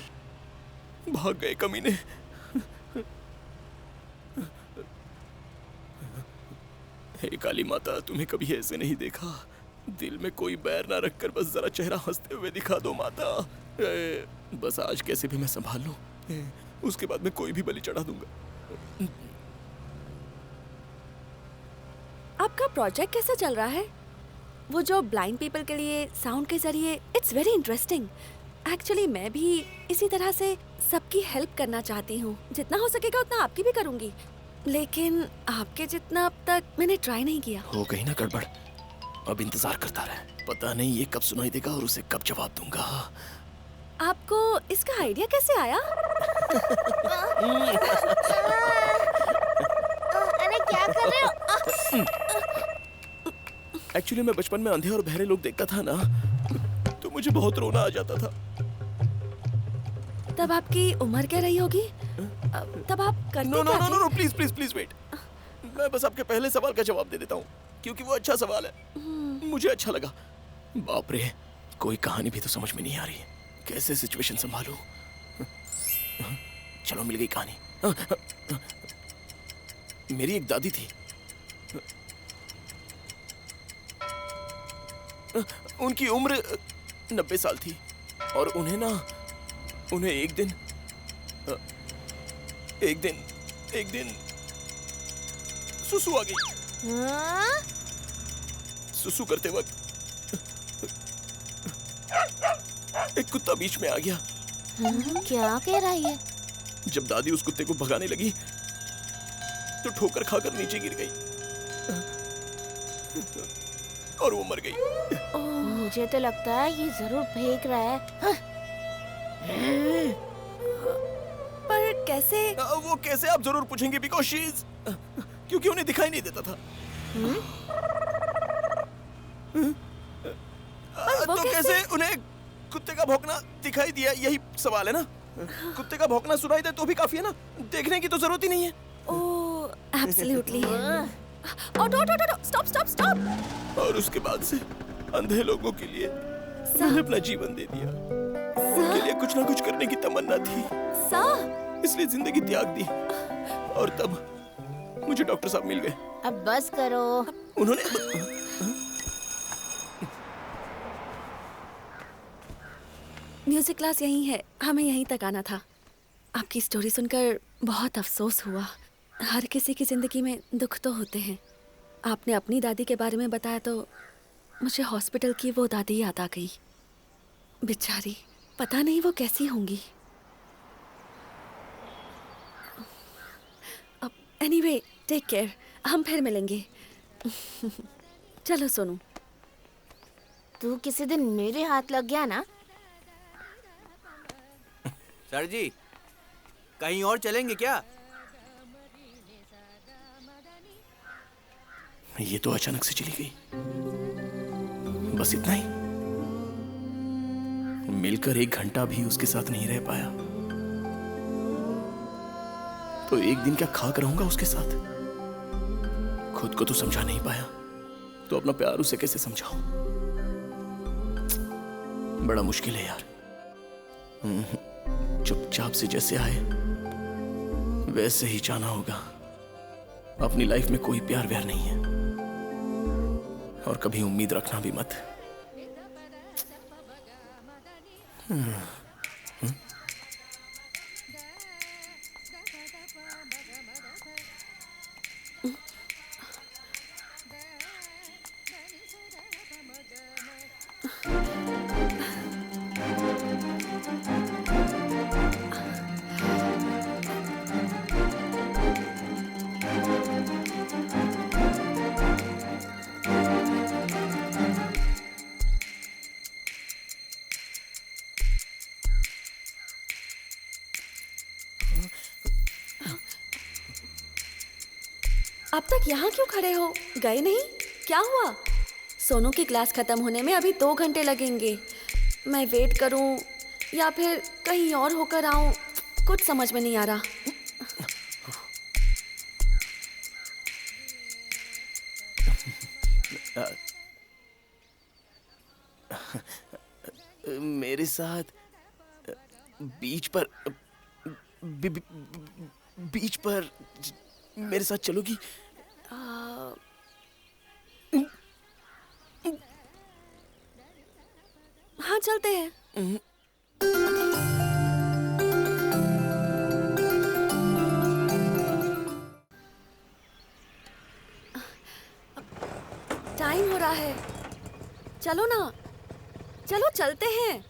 E: भाग गए कमीने। हे काली माता, तुम्हें कभी ऐसे नहीं देखा। दिल में कोई बैर ना रखकर बस जरा चेहरा हंसते हुए दिखा दो माता। बस आज कैसे भी मैं संभाल लूं, उसके बाद मैं कोई भी बलि चढ़ा दूंगा।
K: आपका प्रोजेक्ट कैसा चल रहा है? वो जो ब्लाइंड पीपल के लिए साउंड के जरिए, इट्स वेरी इंटरेस्टिंग। एक्चुअली मैं भी इसी तरह से सबकी हेल्प करना चाहती हूँ। जितना हो सकेगा उतना आपकी भी करूँगी, लेकिन आपके जितना अब तक मैंने ट्राई नहीं किया।
E: हो गई ना गड़बड़, अब इंतजार करता रहे। पता नहीं ये कब सुनाई देगा और उसे कब जवाब दूंगा।
K: आपको इसका आइडिया कैसे आया?
C: अरे क्या कर रहे हो?
E: एक्चुअली मैं बचपन में अंधे और बहरे लोग देखता था ना, तो मुझे बहुत रोना आ जाता था।
K: तब आपकी उम्र क्या रही होगी? तब आप करते
E: नो नो
K: क्या
E: नो
K: थे?
E: No, please please please wait. मैं बस आपके पहले सवाल का जवाब दे देता हूँ, क्योंकि वो अच्छा सवाल है। मुझे अच्छा लगा। बाप रे, कोई कहानी भी तो समझ में नहीं आ रही। कैसे सिचुएशन संभालूं? चलो, मिल गई कहानी। मेरी एक दादी थी। उनकी उम्र 90 साल थी और उन्हें एक दिन सुसु आ गई। सुसु करते वक्त एक कुत्ता बीच में आ गया।
C: क्या कह रहा है?
E: जब दादी उस कुत्ते को भगाने लगी तो ठोकर खाकर नीचे गिर गई और वो मर गई।
C: मुझे तो लगता है ये जरूर फेंक रहा है।
K: पर कैसे?
E: वो कैसे आप जरूर पूछेंगे, बिकॉज़ शी इज, क्योंकि उन्हें दिखाई नहीं देता था। तो कैसे उन्हें कुत्ते का भौंकना दिखाई दिया? यही सवाल है ना। कुत्ते का भौंकना सुनाई दे तो भी काफी है ना, देखने की तो जरूरत ही नहीं है।
K: ओह, एब्सोल्युटली। Stop stop stop.
E: और उसके बाद से अंधे लोगों के लिए मैंने अपना जीवन दे दिया। उनके लिए कुछ ना कुछ करने की तमन्ना थी, इसलिए जिंदगी त्याग दी। और तब मुझे डॉक्टर साहब मिल गए।
C: अब बस करो।
E: उन्होंने
K: म्यूजिक क्लास यहीं है, हमें यहीं तक आना था। आपकी स्टोरी सुनकर बहुत अफसोस हुआ। हर किसी की जिंदगी में दुख तो होते हैं। आपने अपनी दादी के बारे में बताया तो मुझे हॉस्पिटल की वो दादी याद आ गई। बेचारी, पता नहीं वो कैसी होंगी। अब एनीवे, टेक केयर, हम फिर मिलेंगे। चलो सोनू।
C: तू किसी दिन मेरे हाथ लग गया ना।
A: सर जी, कहीं और चलेंगे क्या?
E: ये तो अचानक से चली गई, बस इतना ही। मिलकर 1 घंटा भी उसके साथ नहीं रह पाया तो एक दिन क्या खाकर रहूंगा उसके साथ। खुद को तो समझा नहीं पाया तो अपना प्यार उसे कैसे समझाऊं? बड़ा मुश्किल है यार। चुपचाप से जैसे आए वैसे ही जाना होगा। अपनी लाइफ में कोई प्यार व्यार नहीं है और कभी उम्मीद रखना भी मत।
K: अब तक यहाँ क्यों खड़े हो? गए नहीं? क्या हुआ? सोनू की क्लास खत्म होने में अभी 2 घंटे लगेंगे। मैं वेट करूं या फिर कहीं और होकर आऊं, कुछ समझ में नहीं आ रहा।
E: मेरे साथ बीच पर बीच पर मेरे साथ चलोगी?
K: हाँ, चलते हैं। टाइम हो रहा है, चलो ना, चलो चलते हैं।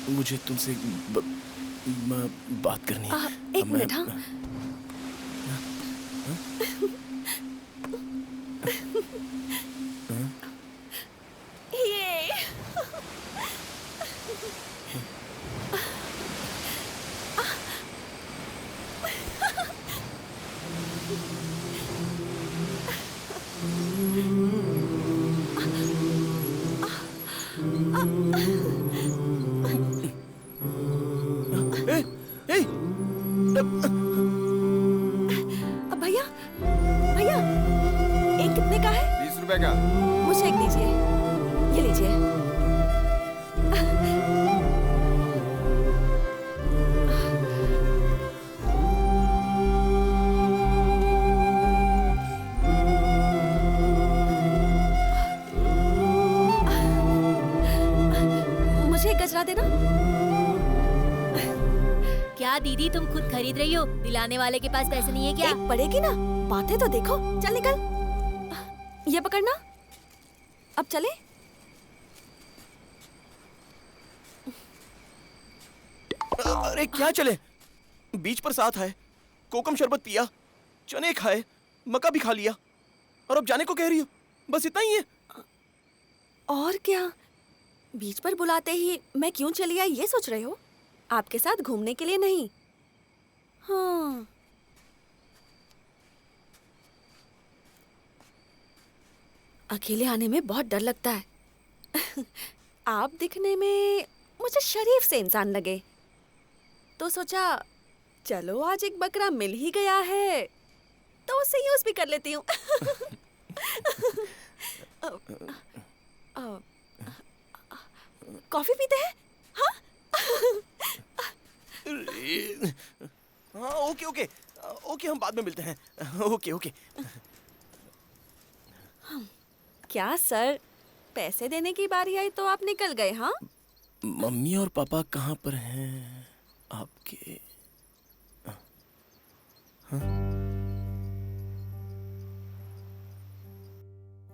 E: मुझे तुमसे बात करनी है।
K: एक मिनट। हाँ, भैया, भैया, एक कितने का है?
L: 20 रुपए का।
K: मुझे एक दीजिए, ये लीजिए। मुझे एक गजरा देना।
N: क्या दीदी, तुम खुद खरीद रही हो? दिलाने वाले के पास पैसे नहीं है क्या?
K: एक पड़ेगी ना, बातें तो देखो। चल निकल, ये पकड़ना। अब चले?
E: अरे क्या चले? बीच पर साथ आए, कोकम शरबत पिया, चने खाए, मक्का भी खा लिया और अब जाने को कह रही हो? बस इतना ही है?
K: और क्या? बीच पर बुलाते ही मैं क्यों चली आई ये सोच रहे हो? आपके साथ घूमने के लिए नहीं। हाँ, अकेले आने में बहुत डर लगता है। आप दिखने में मुझे शरीफ से इंसान लगे, तो सोचा चलो आज एक बकरा मिल ही गया है तो उसे यूज भी कर लेती हूँ। कॉफी पीते हैं?
O: हाँ ओके ओके ओके, हम बाद में मिलते हैं। Okay okay.
K: क्या सर, पैसे देने की बारी आई तो आप निकल गए? हाँ,
O: मम्मी और पापा कहाँ पर हैं आपके? हाँ?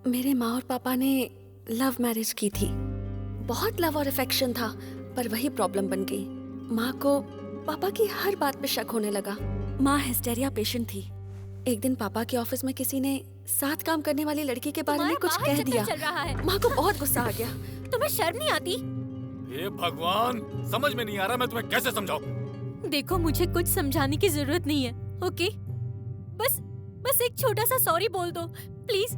K: मेरे माँ और पापा ने लव मैरिज की थी। बहुत लव और अफेक्शन था, पर वही प्रॉब्लम बन गई। माँ को पापा की हर बात पे शक होने लगा। माँ हिस्टेरिया पेशेंट थी। एक दिन पापा के ऑफिस में किसी ने साथ काम करने वाली लड़की के बारे में कुछ कह दिया। माँ को बहुत गुस्सा आ गया।
N: तुम्हें शर्म नहीं आती?
D: हे भगवान, समझ में नहीं आ रहा मैं तुम्हें कैसे समझाऊं।
N: देखो, मुझे कुछ समझाने की जरूरत नहीं है, ओके? बस एक छोटा सा सॉरी बोल दो प्लीज।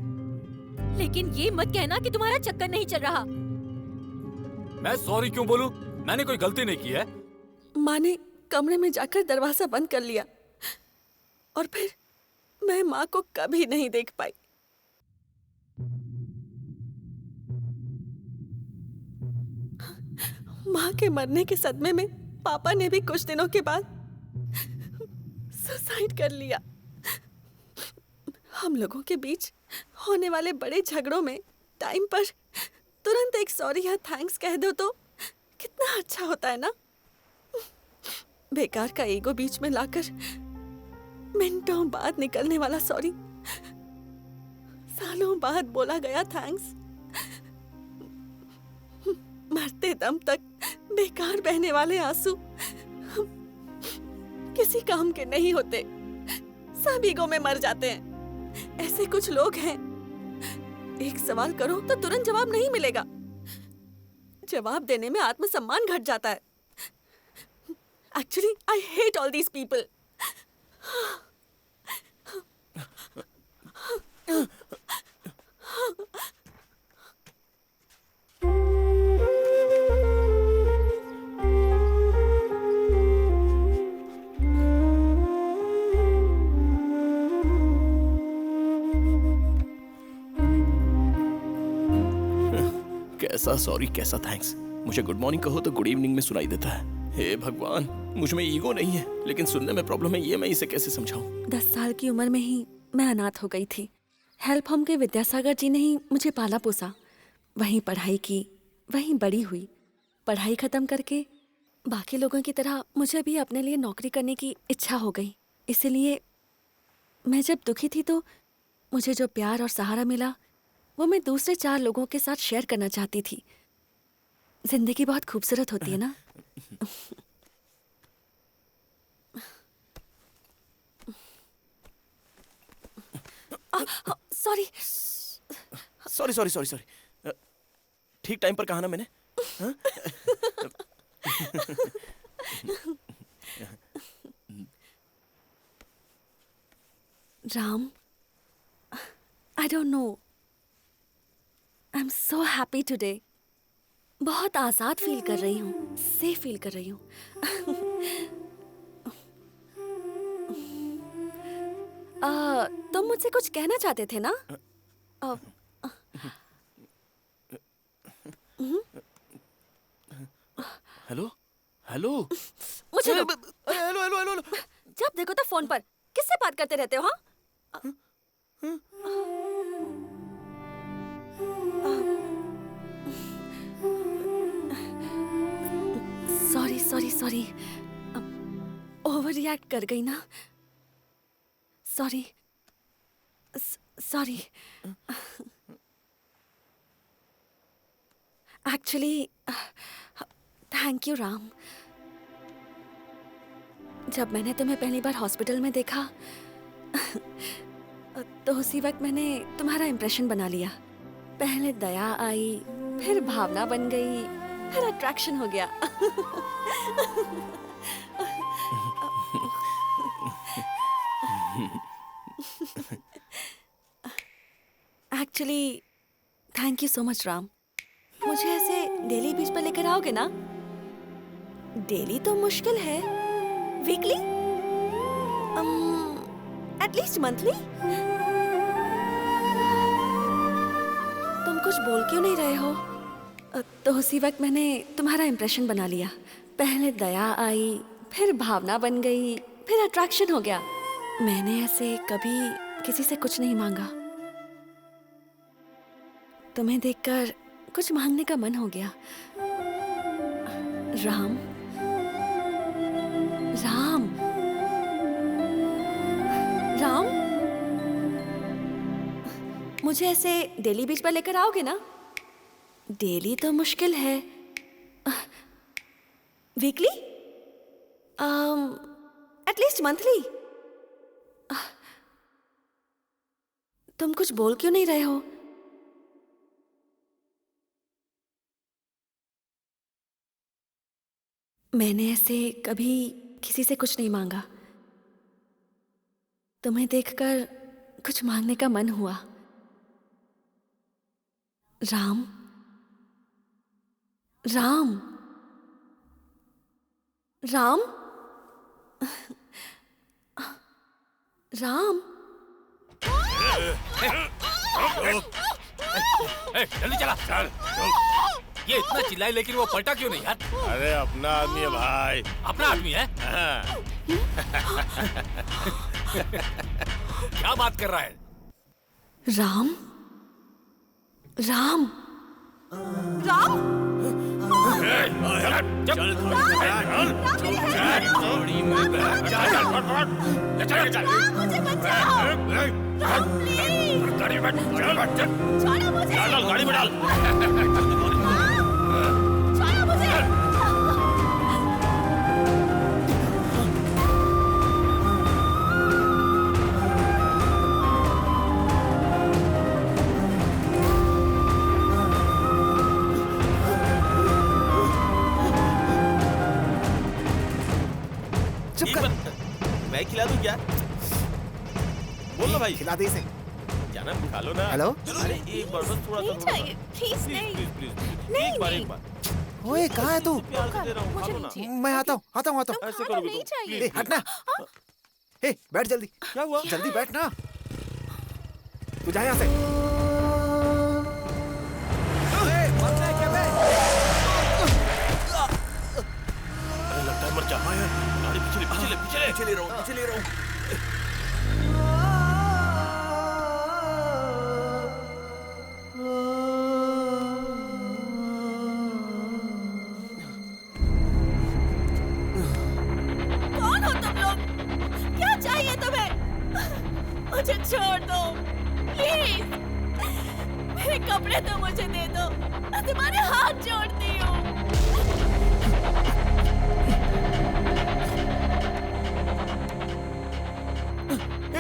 N: लेकिन ये मत कहना कि तुम्हारा चक्कर नहीं चल रहा।
D: मैं सॉरी क्यों बोलूं? मैंने कोई गलती नहीं की है।
K: माँ ने कमरे में जाकर दरवाजा बंद कर लिया और फिर मैं माँ को कभी नहीं देख पाई। माँ के मरने के सदमे में पापा ने भी कुछ दिनों के बाद सुसाइड कर लिया। हम लोगों के बीच होने वाले बड़े झगड़ों में टाइम पर तुरंत एक सॉरी या थैंक्स कह दो तो कितना अच्छा होता है ना। बेकार का ईगो बीच में लाकर मिनटों बाद निकलने वाला सॉरी, सालों बाद बोला गया थैंक्स, मरते दम तक बेकार बहने वाले आंसू किसी काम के नहीं होते, सब ईगो में मर जाते हैं। ऐसे कुछ लोग हैं, एक सवाल करो तो तुरंत जवाब नहीं मिलेगा। जवाब देने में आत्मसम्मान घट जाता है। Actually, I hate all these people.
O: कैसा सॉरी कैसा थैंक्स। मुझे गुड मॉर्निंग कहो तो गुड इवनिंग में सुनाई देता है। हे भगवान, मुझ में ईगो नहीं है लेकिन सुनने में प्रॉब्लम है। ये मैं इसे कैसे समझाऊं?
K: 10 साल की उम्र में ही मैं अनाथ हो गई थी। हेल्प होम के विद्यासागर जी ने ही मुझे पाला पोसा। वहीं पढ़ाई की, वहीं बड़ी हुई। पढ़ाई खत्म करके बाकी लोगों की तरह मुझे भी अपने लिए नौकरी करने की इच्छा हो गई। इसीलिए मैं जब दुखी थी तो मुझे जो प्यार और सहारा मिला वो मैं दूसरे 4 लोगों के साथ शेयर करना चाहती थी। जिंदगी बहुत खूबसूरत होती है ना। Sorry
O: sorry sorry sorry sorry. ठीक टाइम पर कहा ना मैंने। हाँ?
K: Ram, I don't know. I'm so happy today. बहुत आजाद फील कर रही हूँ, सेफ फील कर रही हूँ। तुम मुझसे कुछ कहना चाहते थे ना?
O: Hello hello.
K: मुझे
O: हेलो हेलो हेलो।
K: जब देखो तो फोन पर किससे बात करते रहते हो? हाँ, sorry sorry sorry, over react कर गई ना। Sorry sorry. Actually thank you Ram. जब मैंने तुम्हें पहली बार हॉस्पिटल में देखा तो उसी वक्त मैंने तुम्हारा इम्प्रेशन बना लिया। पहले दया आई, फिर भावना बन गई, फिर अट्रैक्शन हो गया। Actually so much Ram. मुझे ऐसे डेली बीच पर लेकर आओगे ना? डेली तो मुश्किल है, वीकली, एटलीस्ट मंथली। तुम कुछ बोल क्यों नहीं रहे हो? तो उसी वक्त मैंने तुम्हारा इंप्रेशन बना लिया। पहले दया आई, फिर भावना बन गई, फिर अट्रैक्शन हो गया। मैंने ऐसे कभी किसी से कुछ नहीं मांगा। तुम्हें देखकर कुछ मांगने का मन हो गया। राम, राम, राम, मुझे ऐसे डेली बीच पर लेकर आओगे ना? डेली तो मुश्किल है, वीकली, एटलीस्ट मंथली। तुम कुछ बोल क्यों नहीं रहे हो? मैंने ऐसे कभी किसी से कुछ नहीं मांगा। तुम्हें देखकर कुछ मांगने का मन हुआ। राम, राम, राम, राम।
D: जल्दी चला। चल। ये इतना चिल्लाए लेकिन वो पलटा क्यों नहीं यार?
H: अरे अपना आदमी है भाई।
D: अपना आदमी है? क्या बात कर रहा है?
K: राम, राम, राम।
H: गाड़ी में डाल। मैं खिला दूं क्या? बोल ना भाई।
J: खिला दे इसे।
H: जाना खा लो ना।
J: हेलो?
H: अरे एक बार बस थोड़ा सा
C: चाहिए, प्लीज नहीं।
H: प्लीज एक बार।
J: ओए कहाँ है तू?
H: प्यार से दे रहा हूँ, खा लो ना।
J: मैं आता हूँ।
H: ऐसे करोगे तुम?
J: ए, हटना। ए, बैठ जल्दी।
H: क्या हुआ?
J: जल्दी बैठ ना। तू जा यहाँ से।
H: अरे लगता है मर जा। गाड़ी पीछे ले रहा हूँ।
K: कौन हो तुम लोग? क्या चाहिए तुम्हें? मुझे छोड़ दो, प्लीज। मेरे कपड़े तो मुझे दे दो। मैं तुम्हारे हाथ जोड़ती हूँ।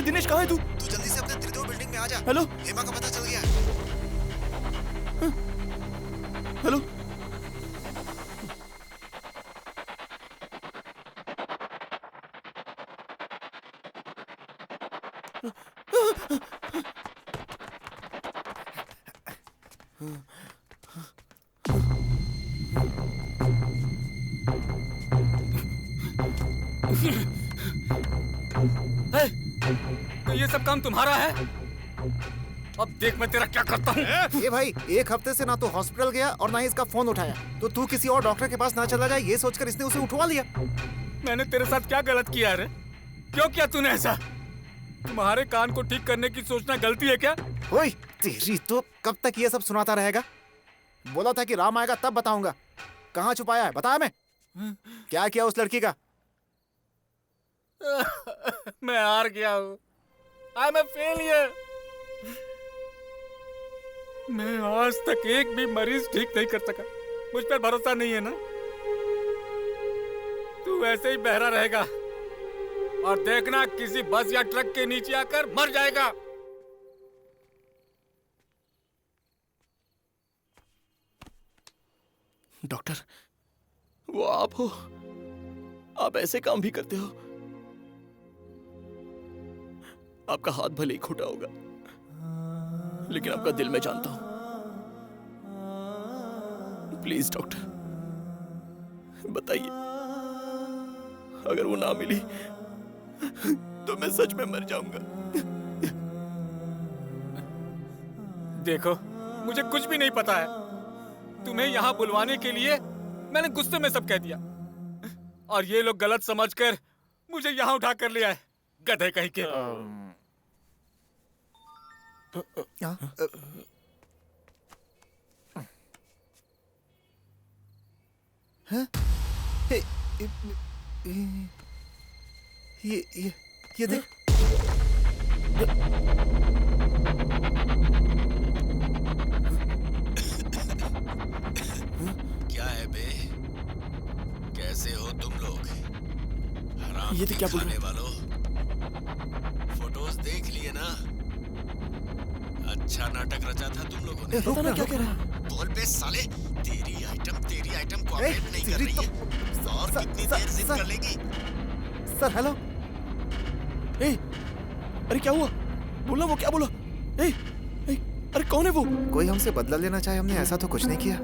O: दिनेश कहाँ है तू?
J: तू जल्दी से अपने त्रिदेव बिल्डिंग में आ जा।
O: हेलो?
J: हेमा का पता चल गया।
O: हेलो?
D: तो ये सब काम तुम्हारा है? अब देख मैं तेरा क्या करता हूँ।
J: ये भाई, एक हफ्ते से ना तो हॉस्पिटल गया और ना ही इसका फोन उठाया। तो तू किसी और डॉक्टर के पास ना चला जाए ये सोचकर इसने उसे उठवा लिया।
D: मैंने तेरे साथ क्या गलत किया रे? क्यों किया तूने ऐसा? तुम्हारे कान को ठीक करने की सोचना गलती है क्या?
J: ओए तेरी तो कब तक ये सब सुनाता रहेगा? बोला था कि राम आएगा तब बताऊंगा। कहाँ छुपाया है बता। मैं क्या किया उस लड़की का?
D: मैं हार गया हूँ। I am a failure. मैं आज तक एक भी मरीज ठीक नहीं कर सका। मुझ पर भरोसा नहीं है ना? तू ऐसे ही बहरा रहेगा और देखना किसी बस या ट्रक के नीचे आकर मर जाएगा।
E: डॉक्टर, वो आप हो? आप ऐसे काम भी करते हो? आपका हाथ भले ही खोटा होगा, लेकिन आपका दिल मैं जानता हूं। प्लीज डॉक्टर, बताइए, अगर वो ना मिली तो मैं सच में मर जाऊंगा।
D: देखो, मुझे कुछ भी नहीं पता है। तुम्हें यहाँ बुलवाने के लिए मैंने गुस्से में सब कह दिया, और ये लोग गलत समझकर मुझे यहाँ उठा कर ले आए, गधे कहीं के।
J: ये देख।
E: क्या है बे? कैसे हो तुम लोग? हराम
Q: ये तो क्या बोल रहे
E: खाने वालों, फोटोज देख लिए ना? अच्छा नाटक रचा था तुम लोगों ने।
Q: पता ना क्या कह रहा है।
E: बोल बे साले, तेरी आइटम कोऑपरेट नहीं कर रही है, और कितनी देर जिद कर लेगी?
J: Sir hello.
Q: अरे क्या हुआ? बोला, वो क्या बोला? अरे कौन है वो?
J: कोई हमसे बदला लेना चाहे, हमने ऐसा तो कुछ नहीं किया।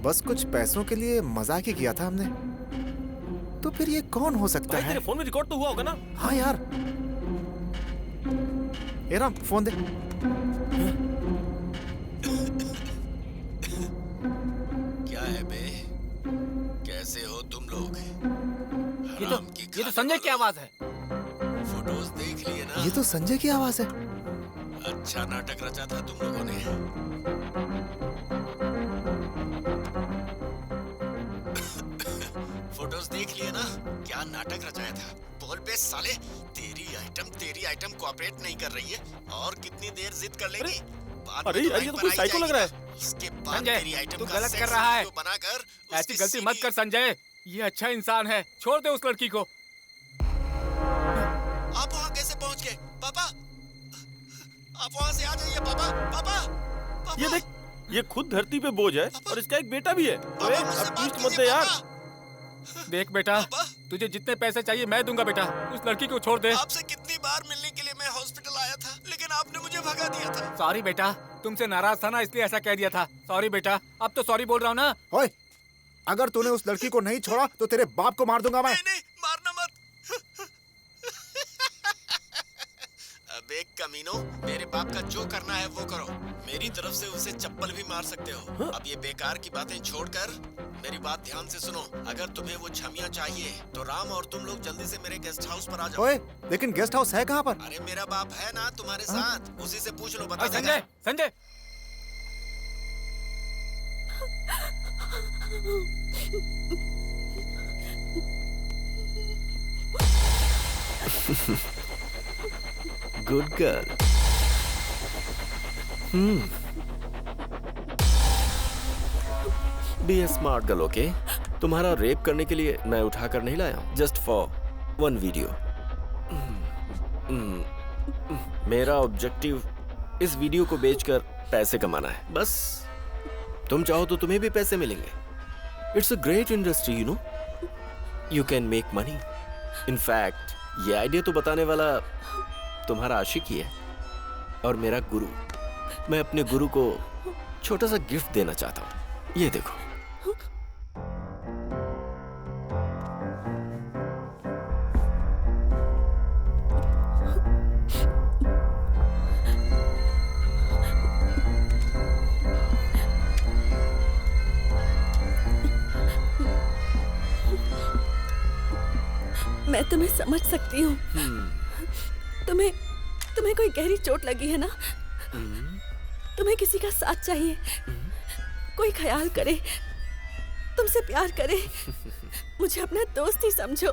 J: बस कुछ पैसों के लिए मजाक ही किया था हमने। तो फिर ये कौन हो सकता है?
H: तेरे फोन में रिकॉर्ड तो हुआ होगा ना?
J: हाँ यार। ए राम, फोन दे।
E: क्या है बे? कैसे हो तुम लोग?
D: ये तो संजय की आवाज है।
E: फोटोज देख लिए ना?
J: ये तो संजय की आवाज है।
E: अच्छा नाटक रचा था तुम लोगों ने। फोटोज देख लिए ना? क्या नाटक रचाया था? बोल बे साले, तेरी आइटम कोऑपरेट नहीं कर रही है, और कितनी देर जिद कर लेगी?
H: अरे यार, ये तो कोई साइको लग रहा है।
E: उसके बाद
D: संजय,
E: तेरी आइटम
D: तू
E: का
D: गलत
E: सेक्स
D: कर रहा है।
E: वीडियो बनाकर
D: ऐसी गलती मत कर संजय, ये अच्छा इंसान है, छोड़ दे उस लड़की को।
E: आप वहाँ कैसे पहुँच गए? पापा, आप वहाँ से आ जाइए। पापा।
H: ये देख, ये खुद धरती पे बोझ है, और इसका एक बेटा भी है। अरे अब ट्विस्ट मत दे यार।
D: देख बेटा, तुझे जितने पैसे चाहिए मैं दूंगा बेटा, उस लड़की को छोड़ दे।
E: आपसे कितनी बार मिलने के लिए मैं हॉस्पिटल आया था, लेकिन आपने मुझे भगा दिया था।
D: सॉरी बेटा, तुमसे नाराज था ना, इसलिए ऐसा कह दिया था। सॉरी बेटा, अब तो सॉरी बोल रहा हूँ ना।
J: ओए, अगर तूने उस लड़की को नहीं छोड़ा तो तेरे बाप को मार दूंगा मैं।
E: नहीं, मारना मत। अबे कमीनो, मेरे बाप का जो करना है वो करो। मेरी तरफ से उसे चप्पल भी मार सकते हो। अब ये बेकार की बातें छोड़कर मेरी बात ध्यान से सुनो। अगर तुम्हें वो छमिया चाहिए तो राम और तुम लोग जल्दी से मेरे गेस्ट हाउस पर आ जाओ।
J: ओए, लेकिन गेस्ट हाउस है कहाँ पर?
E: अरे मेरा बाप है ना तुम्हारे साथ, उसी से पूछ लो, बता देगा।
D: Sanjay, Sanjay.
E: Good girl. Be a smart girl, okay? तुम्हारा रेप करने के लिए मैं उठा कर नहीं लाया हूँ, जस्ट फॉर वन वीडियो। मेरा ऑब्जेक्टिव इस वीडियो को बेचकर पैसे कमाना है, बस। तुम चाहो तो तुम्हें भी पैसे मिलेंगे। It's a great industry, you know. You can make money. In fact ये आइडिया तो बताने वाला तुम्हारा आशिक ही है, और मेरा गुरु। मैं अपने गुरु को छोटा सा गिफ्ट देना चाहता हूँ, ये देखो।
K: मैं तुम्हें समझ सकती हूँ। तुम्हें कोई गहरी चोट लगी है ना? तुम्हें किसी का साथ चाहिए, कोई ख्याल करे, तुमसे प्यार करे। मुझे अपना दोस्त ही समझो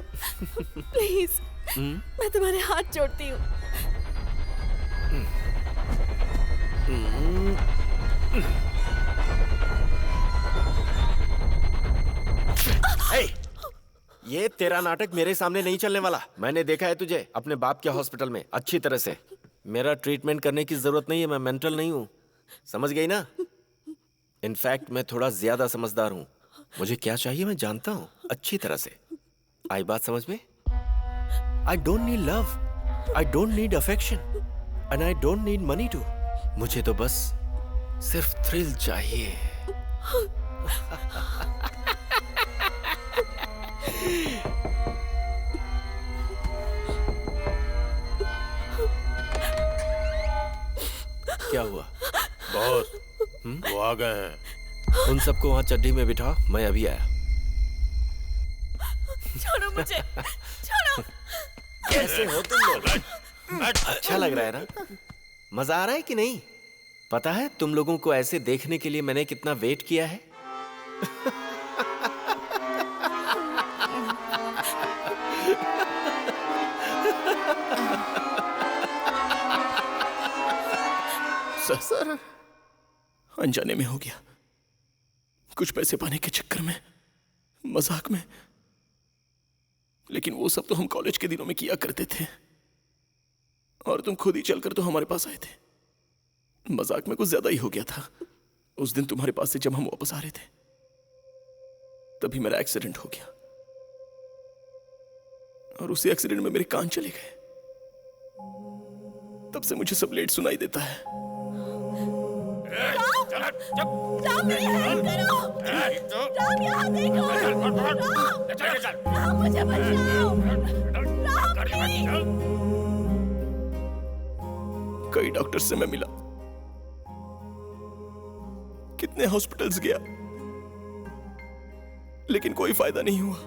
K: प्लीज। मैं तुम्हारे हाथ जोड़ती हूँ।
E: ये तेरा नाटक मेरे सामने नहीं चलने वाला। मैंने देखा है तुझे अपने बाप के हॉस्पिटल में अच्छी तरह से। मेरा ट्रीटमेंट करने की जरूरत नहीं है, मैं मेंटल नहीं हूँ, समझ गई ना? इनफैक्ट मैं थोड़ा ज्यादा समझदार हूँ। मुझे क्या चाहिए मैं जानता हूँ अच्छी तरह से। आई बात समझ में? I don't need love, I don't need affection, and I don't need money too. मुझे तो बस सिर्फ थ्रिल चाहिए। क्या हुआ?
M: बॉस, वो आ गए हैं।
E: उन सबको वहाँ चड्डी में बिठाओ, मैं अभी आया।
N: छोड़ो मुझे, छोड़ो।
E: कैसे हो तुम लोग? अच्छा लग रहा है ना? मजा आ रहा है कि नहीं? पता है तुम लोगों को ऐसे देखने के लिए मैंने कितना वेट किया है?
Q: सर, अनजाने में हो गया। कुछ पैसे पाने के चक्कर में, मजाक में। लेकिन वो सब तो हम कॉलेज के दिनों में किया करते थे। और तुम खुद ही चलकर तो हमारे पास आए थे। मजाक में कुछ ज्यादा ही हो गया था। उस दिन तुम्हारे पास से जब हम वापस आ रहे थे, तभी मेरा एक्सीडेंट हो गया। और उसी एक्सीडेंट में मेरे कान चले गए। तब से मुझे सब लेट सुनाई देता है।
G: राम, मेरी हेल्प करो। राम, यहाँ देखो। राम, मुझे बचाओ। राम, प्लीज।
Q: कई डॉक्टर से मैं मिला, कितने हॉस्पिटल्स गया, लेकिन कोई फायदा नहीं हुआ।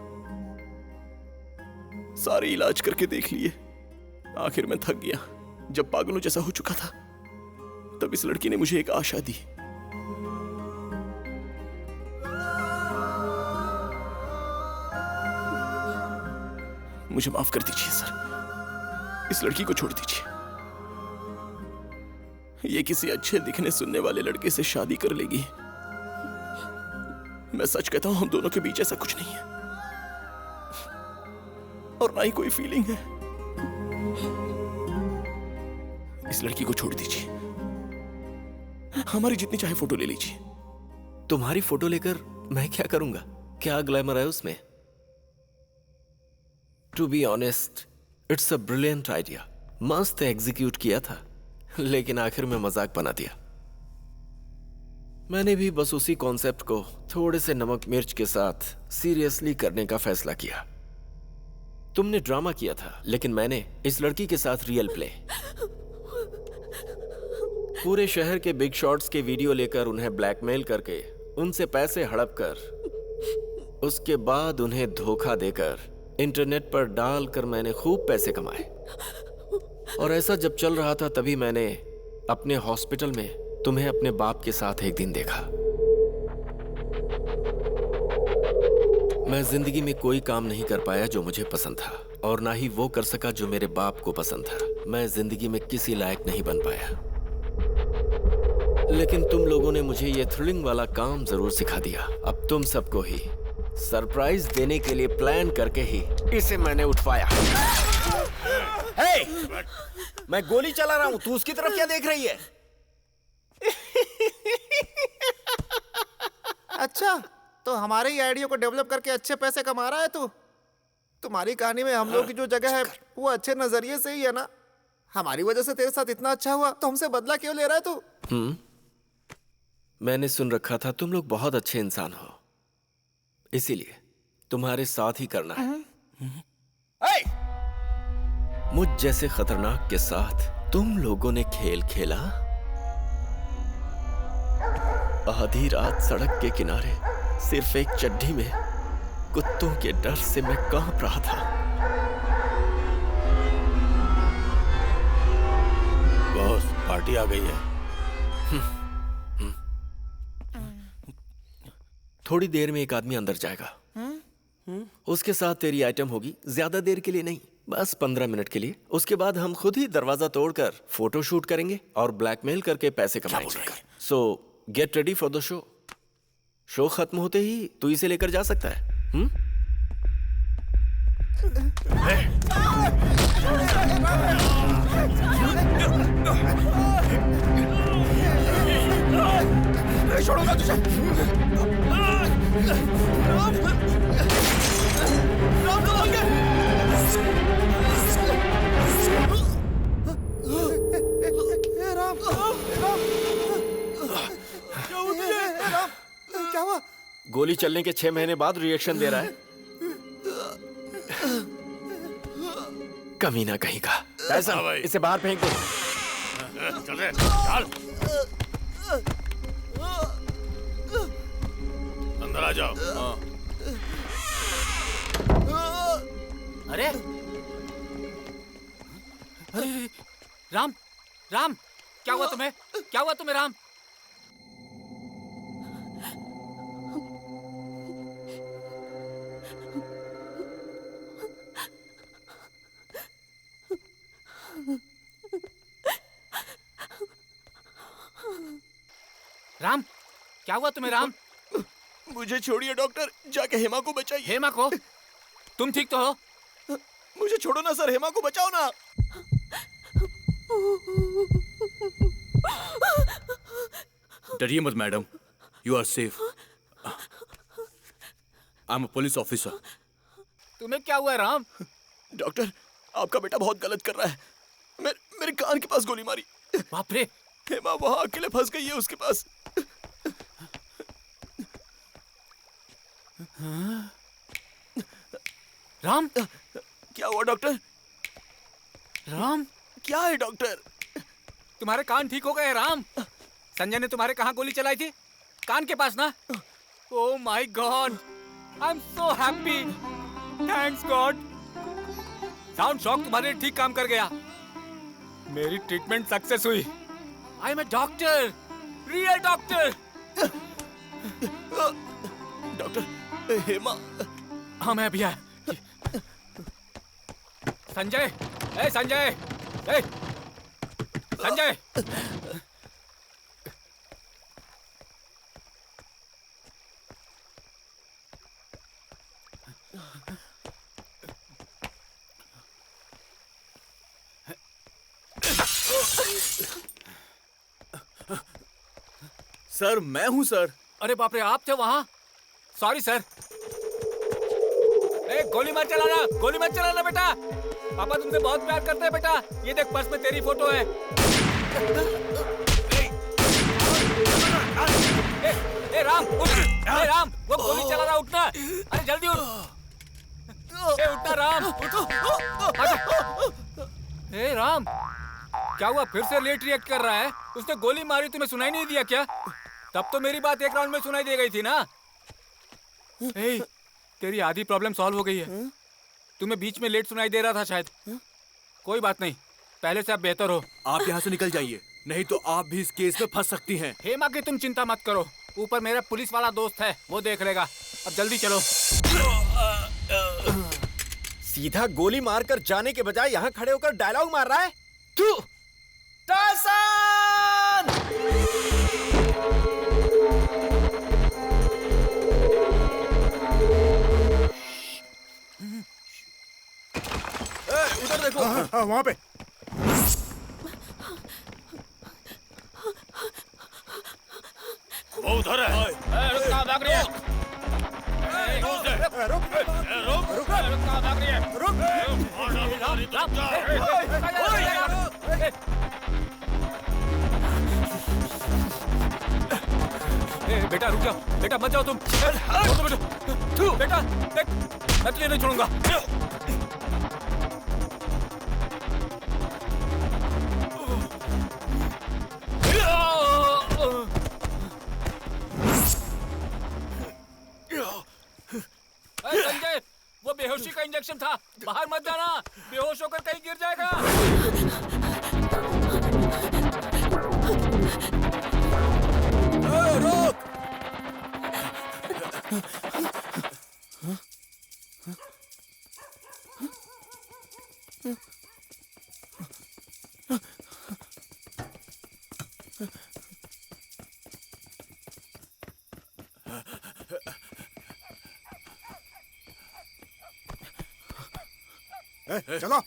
Q: सारे इलाज करके देख लिए, आखिर में थक गया। जब पागलों जैसा हो चुका था, तब इस लड़की ने मुझे एक आशा दी। मुझे माफ कर दीजिए सर, इस लड़की को छोड़ दीजिए। ये किसी अच्छे दिखने सुनने वाले लड़के से शादी कर लेगी। मैं सच कहता हूं, हम दोनों के बीच ऐसा कुछ नहीं है, और ना ही कोई फीलिंग है। इस लड़की को छोड़ दीजिए। हमारी जितनी चाहे फोटो ले लीजिए।
E: तुम्हारी फोटो लेकर मैं क्या करूंगा? क्या ग्लैमर है उसमें? To be honest, it's a brilliant idea. मस्त एग्जीक्यूट किया था, लेकिन आखिर में मजाक बना दिया। मैंने भी बस उसी कॉन्सेप्ट को थोड़े से नमक मिर्च के साथ सीरियसली करने का फैसला किया। तुमने ड्रामा किया था, लेकिन मैंने इस लड़की के साथ रियल प्ले। पूरे शहर के बिग शॉट्स के वीडियो लेकर उन्हें ब्लैकमेल करके, उनसे पैसे हड़प कर, उसके बाद उन्हें धोखा देकर इंटरनेट पर डालकर मैंने खूब पैसे कमाए। और ऐसा जब चल रहा था, तभी मैंने अपने हॉस्पिटल में तुम्हें अपने बाप के साथ एक दिन देखा। मैं जिंदगी में कोई काम नहीं कर पाया जो मुझे पसंद था, और ना ही वो कर सका जो मेरे बाप को पसंद था। मैं जिंदगी में किसी लायक नहीं बन पाया। लेकिन तुम लोगों ने मुझे ये थ्रिलिंग वाला काम जरूर सिखा दिया। अब तुम सबको ही सरप्राइज देने के लिए प्लान करके ही इसे मैंने उठवाया। हे! मैं गोली चला रहा हूं, तू उसकी तरफ क्या देख रही है?
J: अच्छा, तो हमारे ही आइडिया को डेवलप करके अच्छे पैसे कमा रहा है तू? तुम्हारी कहानी में हम लोग की जो जगह है वो अच्छे नजरिए से ही है ना। हमारी वजह से तेरे साथ इतना अच्छा हुआ, तो हमसे बदला क्यों ले रहा है तू?
E: मैंने सुन रखा था तुम लोग बहुत अच्छे इंसान हो, इसीलिए तुम्हारे साथ ही करना है। मुझ जैसे खतरनाक के साथ तुम लोगों ने खेल खेला। आधी रात सड़क के किनारे सिर्फ एक चड्डी में कुत्तों के डर से मैं कांप रहा था।
M: बॉस, पार्टी आ गई है।
E: थोड़ी देर में एक आदमी अंदर जाएगा। उसके साथ तेरी आइटम होगी, ज्यादा देर के लिए नहीं, बस 15 मिनट के लिए। उसके बाद हम खुद ही दरवाजा तोड़कर फोटो शूट करेंगे और ब्लैकमेल करके पैसे कमाएंगे। सो get ready for the show. Show खत्म होते ही तू इसे लेकर जा सकता है।
G: छोड़ूंगा तुझे।
J: क्या हुआ?
E: गोली चलने के 6 महीने बाद रिएक्शन दे रहा है। कमीना कहीं का। टायसन, इसे बाहर फेंक दे।
M: चल रे, चल। अंदर आ जाओ।
D: अरे अरे राम, राम, क्या हुआ तुम्हें? क्या हुआ तुम्हें राम? राम, क्या हुआ तुम्हें राम?
Q: मुझे छोड़िए डॉक्टर, जाके हेमा को बचाइए।
D: हेमा को? तुम ठीक तो हो?
Q: मुझे छोड़ो ना सर, हेमा को बचाओ ना।
A: डरिए मत madam, you are safe. I am a police officer.
D: तुम्हें क्या हुआ राम?
Q: डॉक्टर, आपका बेटा बहुत गलत कर रहा है। मेरे कान के पास गोली मारी।
D: बाप रे।
Q: हेमा वहां अकेले फंस गई है उसके पास।
D: राम,
Q: क्या हुआ डॉक्टर?
D: राम,
Q: क्या है डॉक्टर?
D: तुम्हारे कान ठीक हो गए राम? संजय ने तुम्हारे कहाँ गोली चलाई थी? कान के पास ना? Oh my God, I am so happy, thanks God. Sound shock तुम्हारे लिए ठीक काम कर गया। मेरी ट्रीटमेंट सक्सेस हुई। आई am a doctor, real doctor.
Q: Doctor, Hema.
D: हाँ मैं अभी आया। संजय, ए संजय, ए संजय।
A: सर, मैं हूं सर।
D: अरे बाप रे, आप थे वहां? Sorry sir. ए, गोली मत चलाना, गोली मत चलाना बेटा। पापा तुमसे बहुत प्यार करते हैं बेटा। ये देख, पर्स में तेरी फोटो है। ए राम, उठ। ए राम, वो गोली चला रहा, उठना। अरे जल्दी उठ। ए उठना राम, उठ। आजा। ए राम, क्या हुआ? फिर से लेट रिएक्ट कर रहा है? उसने गोली मारी, तुम्हें सुनाई नहीं दिया क्या? तब तो मेरी बात एक राउंड में सुनाई दे गई थी ना। ए, तेरी आधी प्रॉब्लम सॉल्व हो गई है। तुम्हें बीच में लेट सुनाई दे रहा था शायद। कोई बात नहीं, पहले से आप बेहतर हो।
A: आप यहाँ से निकल जाइए, नहीं तो आप भी इस केस में फंस सकती हैं।
D: हेमा की तुम चिंता मत करो, ऊपर मेरा पुलिस वाला दोस्त है, वो देख लेगा। अब जल्दी चलो।
E: सीधा गोली मारकर जाने के बजाय यहाँ खड़े होकर डायलॉग मार रहा है। तू टायसन!
A: उधर देखो।
J: वहाँ पे।
M: वो उधर है।
D: रुक, कहाँ भाग रही है?
M: रुक,
D: कहाँ भाग रही है? बेटा रुक जाओ, बेटा मत जाओ तुम। बेटा देख, मैं तुझे नहीं छोड़ूंगा। संजय, वो बेहोशी का इंजेक्शन था, बाहर मत जाना, बेहोश होकर कहीं गिर जाएगा।
A: रोक।
J: चलो।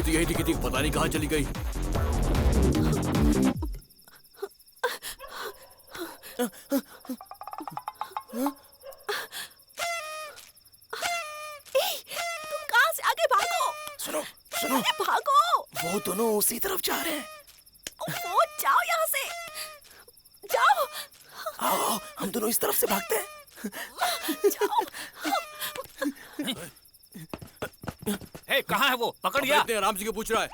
A: तो यही दिखी थी, पता नहीं कहाँ चली गई।
K: तुम कहाँ से आगे भागो?
Q: सुनो सुनो,
K: भागो।
Q: वो दोनों उसी तरफ जा रहे हैं।
K: वो जाओ यहाँ से, जाओ।
Q: आओ आओ, हम दोनों इस तरफ से भागते हैं।
D: हे, कहाँ है वो? पकड़ गया।
A: इतने आराम से क्यों पूछ रहा है?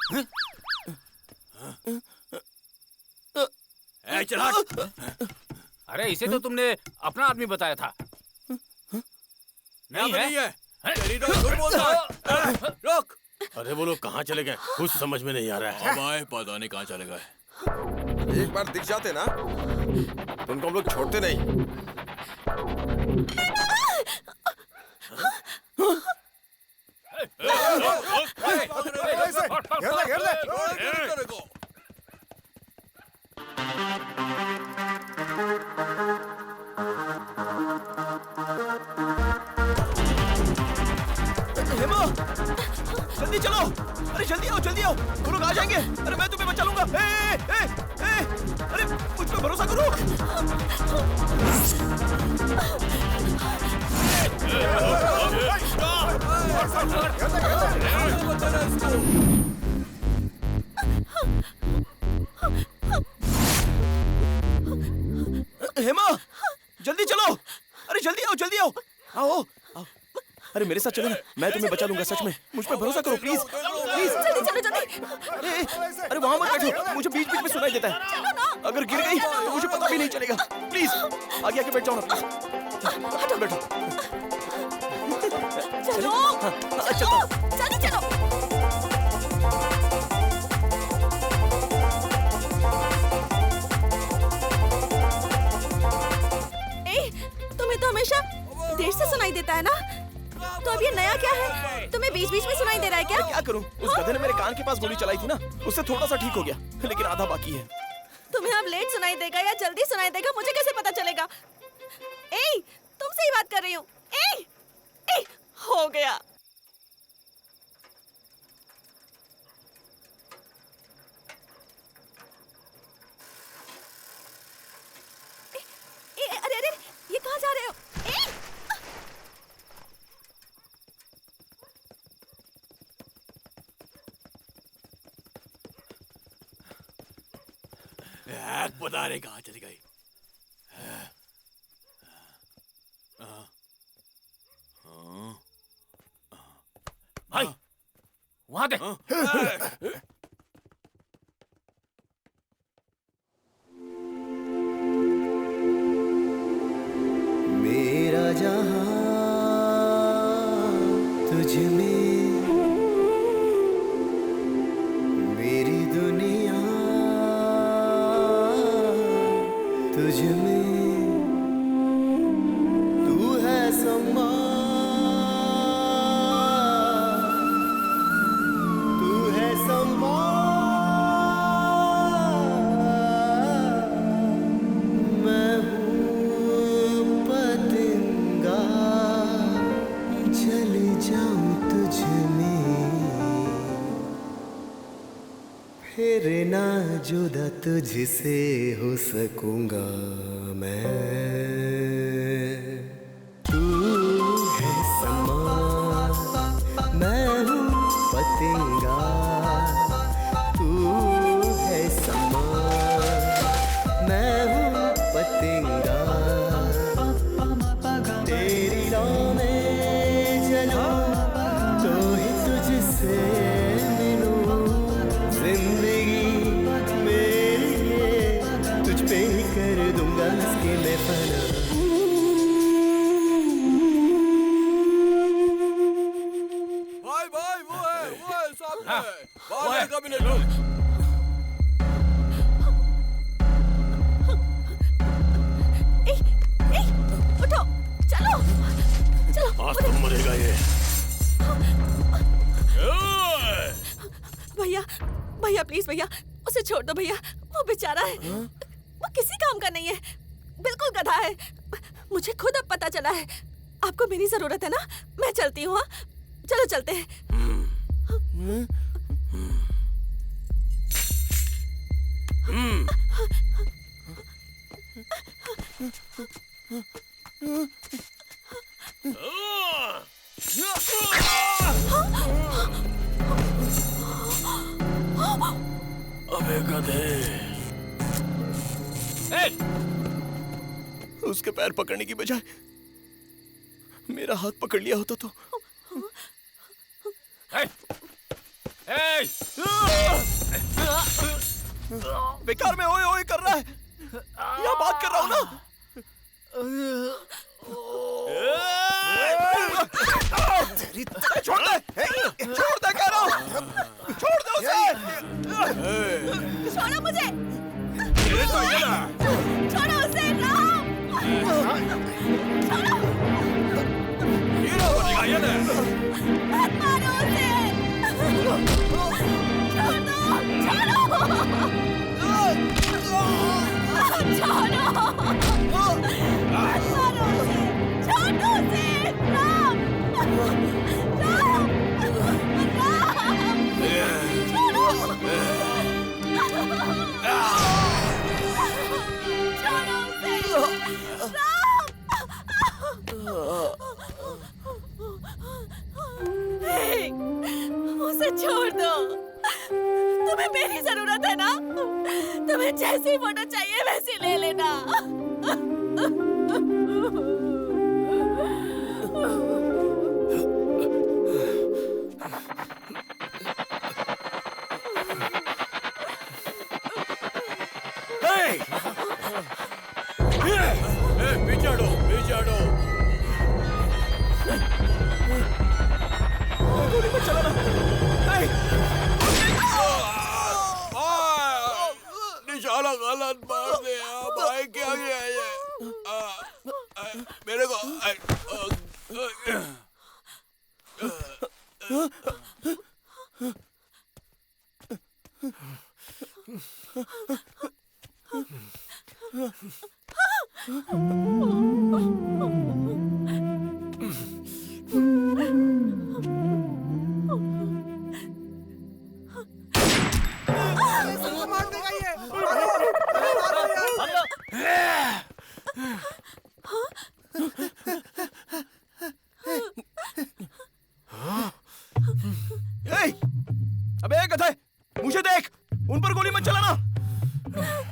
A: ए, चल हट।
D: अरे इसे तो तुमने अपना आदमी बताया था।
A: नहीं है। तेरी तो झूठ बोलता है। रोक।
H: अरे वो लोग कहाँ चले गए? कुछ समझ में नहीं आ रहा है।
A: अब आए, पता नहीं कहाँ चले गए।
L: एक बार दिख जाते ना तो उनको हम लोग छोड़ते नहीं।
Q: हेमा, जल्दी चलो। अरे जल्दी आओ, जल्दी आओ। वो लोग आ जाएंगे। अरे मैं तुम्हें बचा लूंगा। अरे मुझ पे भरोसा करो। हेमा, जल्दी चलो। अरे जल्दी आओ, जल्दी आओ। आओ आओ। अरे मेरे साथ चलो ना, मैं तुम्हें बचा लूंगा। सच में मुझ पे भरोसा करो, प्लीज प्लीज।
K: जल्दी चलो, जल्दी।
Q: अरे वहां मत बैठो, मुझे बीच बीच में सुनाई देता है। अगर गिर गई तो मुझे पता भी नहीं चलेगा। प्लीज आगे आके बैठ जाओ ना, प्लीज। चलो बैठो।
K: चलो,
Q: चलो,
K: जल्दी चलो। तुम्हें तो हमेशा देर से सुनाई देता है ना? तो अब ये नया क्या है? तुम्हें बीच बीच में सुनाई दे रहा है क्या?
Q: क्या करूं? उस गधे ने मेरे कान के पास गोली चलाई थी ना, उससे थोड़ा सा ठीक हो गया, लेकिन आधा बाकी है।
K: तुम्हें अब लेट सुनाई देगा या जल्दी सुनाई देगा, मुझे कैसे पता चलेगा? तुमसे ही बात कर रही हूँ। हो गया। अरे अरे, ये कहाँ जा रहे हो?
A: पता नहीं कहाँ चली गई।
D: भाई, वहां देख।
G: मेरा जहां तुझ में, मेरी दुनिया तुझ में, तू है समा, तू है समा, मैं हूँ पतंगा, चले जाऊँ तुझ में, फिर ना जुदा तुझसे हो सकूंगा मैं। तू है समा, मैं हूँ पतंगा, तू है समा, मैं हूँ पतंगा, तेरी राह में चलूं तो ही तुझसे मिलूं, जिंदगी मेरी ये तुझ पे ही कर दूंगा इसके मैं फना।
A: भाई भाई वो है सामने। बाहर कभी नहीं रुक।
K: उठो, चलो चलो।
H: आज तो मरेगा ये।
K: भैया भैया प्लीज भैया, उसे छोड़ दो भैया, वो बेचारा है, वो किसी काम का नहीं है, बिल्कुल गधा है। मुझे खुद अब पता चला है। आपको मेरी जरूरत है ना? मैं चलती हूँ। चलो चलते हैं।
Q: अबे गधे! उसके पैर पकड़ने की बजाय मेरा हाथ पकड़ लिया होता तो। बेकार में ओए ओए कर रहा है। यहाँ बात कर रहा हूँ ना। छोड़ दे कह रहा हूँ। छोड़ दे उसे।
K: छोड़ो मुझे। छोड़ो उसे राम। छोड़ो। मत मारो उसे। छोड़ दो। छोड़ो। छोड़ो। मत मारो उसे। छोड़ दो उसे राम। राम। छोड़ो। उसे छोड़ दो। तुम्हें मेरी जरूरत है ना? तुम्हें जैसी फोटो चाहिए वैसी ले लेना।
A: पीछे हटो, पीछे हटो।
Q: गोली मत चलाना।
A: निशाना गलत मार दे भाई। क्या गया ये? मेरे को
Q: अबे गधे, मुझे देख। उन पर गोली मत चलाना।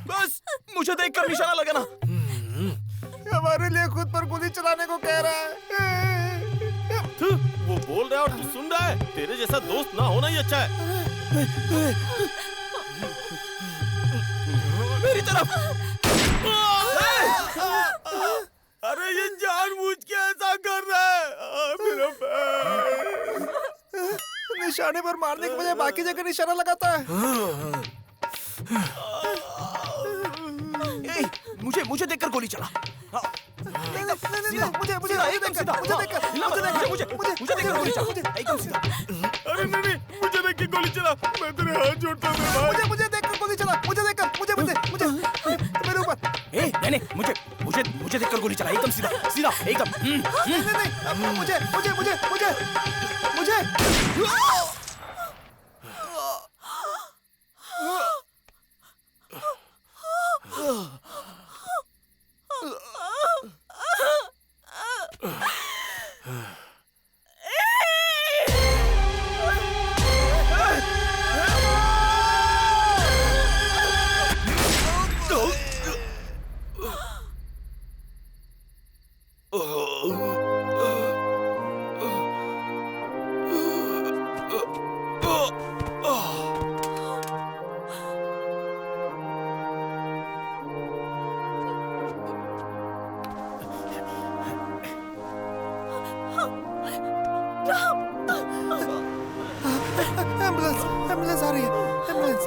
Q: बस मुझे देखकर निशाना लगाना।
J: हमारे लिए खुद पर गोली चलाने को कह रहा है।
H: वो बोल रहा है और तू सुन रहा है। तेरे जैसा दोस्त ना होना ही अच्छा है।
Q: मेरी तरफ।
H: अरे ये जानबूझ के ऐसा कर रहा है। मेरा पैर।
J: निशाने पर मारने के बजाय बाकी जगह निशाना लगाता है।
Q: मुझे देखकर गोली चला।
J: नहीं, मुझे देखकर गोली चला।
Q: एकदम सीधा।
H: अरे नहीं, मुझे देख के गोली चला। मैं तेरे हाथ जोड़ता हूँ भाई।
J: मुझे देखकर गोली चला। मुझे मेरे ऊपर।
Q: नहीं, मुझे देखकर गोली चला। एकदम सीधा, एकदम।
J: नहीं, मुझे एम्बुलेंस आ रही है। एम्बुलेंस।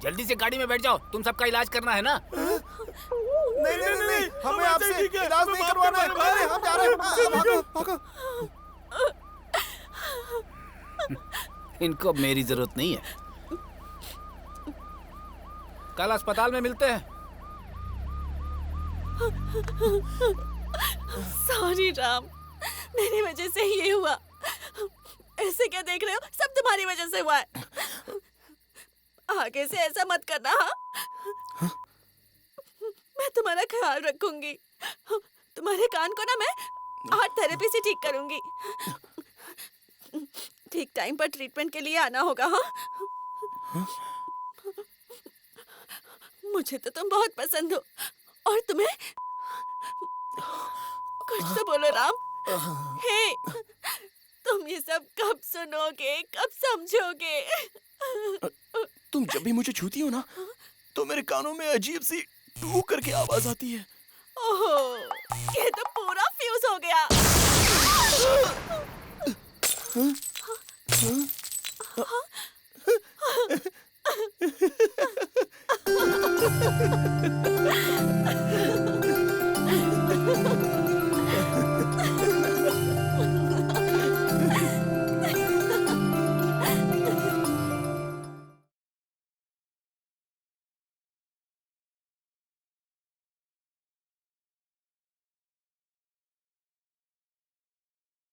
D: जल्दी से गाड़ी में बैठ जाओ। तुम सबका इलाज करना है ना?
J: नहीं, हमें आपसे इलाज नहीं करवाना है। हम जा रहे हैं। भागो।
D: इनको अब मेरी जरूरत नहीं है। कल अस्पताल में मिलते हैं।
K: सॉरी राम, मेरी वजह से ये हुआ। ऐसे क्या देख रहे हो? सब तुम्हारी वजह से हुआ है। आगे से ऐसा मत करना। हाँ? मैं तुम्हारा ख्याल रखूंगी। तुम्हारे कान को ना मैं आर्ट थेरेपी से ठीक करूंगी। ठीक टाइम पर ट्रीटमेंट के लिए आना होगा। हाँ, मुझे तो तुम बहुत पसंद हो। और तुम्हें कुछ तो बोलो राम। हे, तुम ये सब कब सुनोगे, कब समझोगे?
Q: तुम जब भी मुझे छूती हो ना, तो मेरे कानों में अजीब सी टू करके आवाज आती है।
K: ओहो, ये तो पूरा फ्यूज हो गया।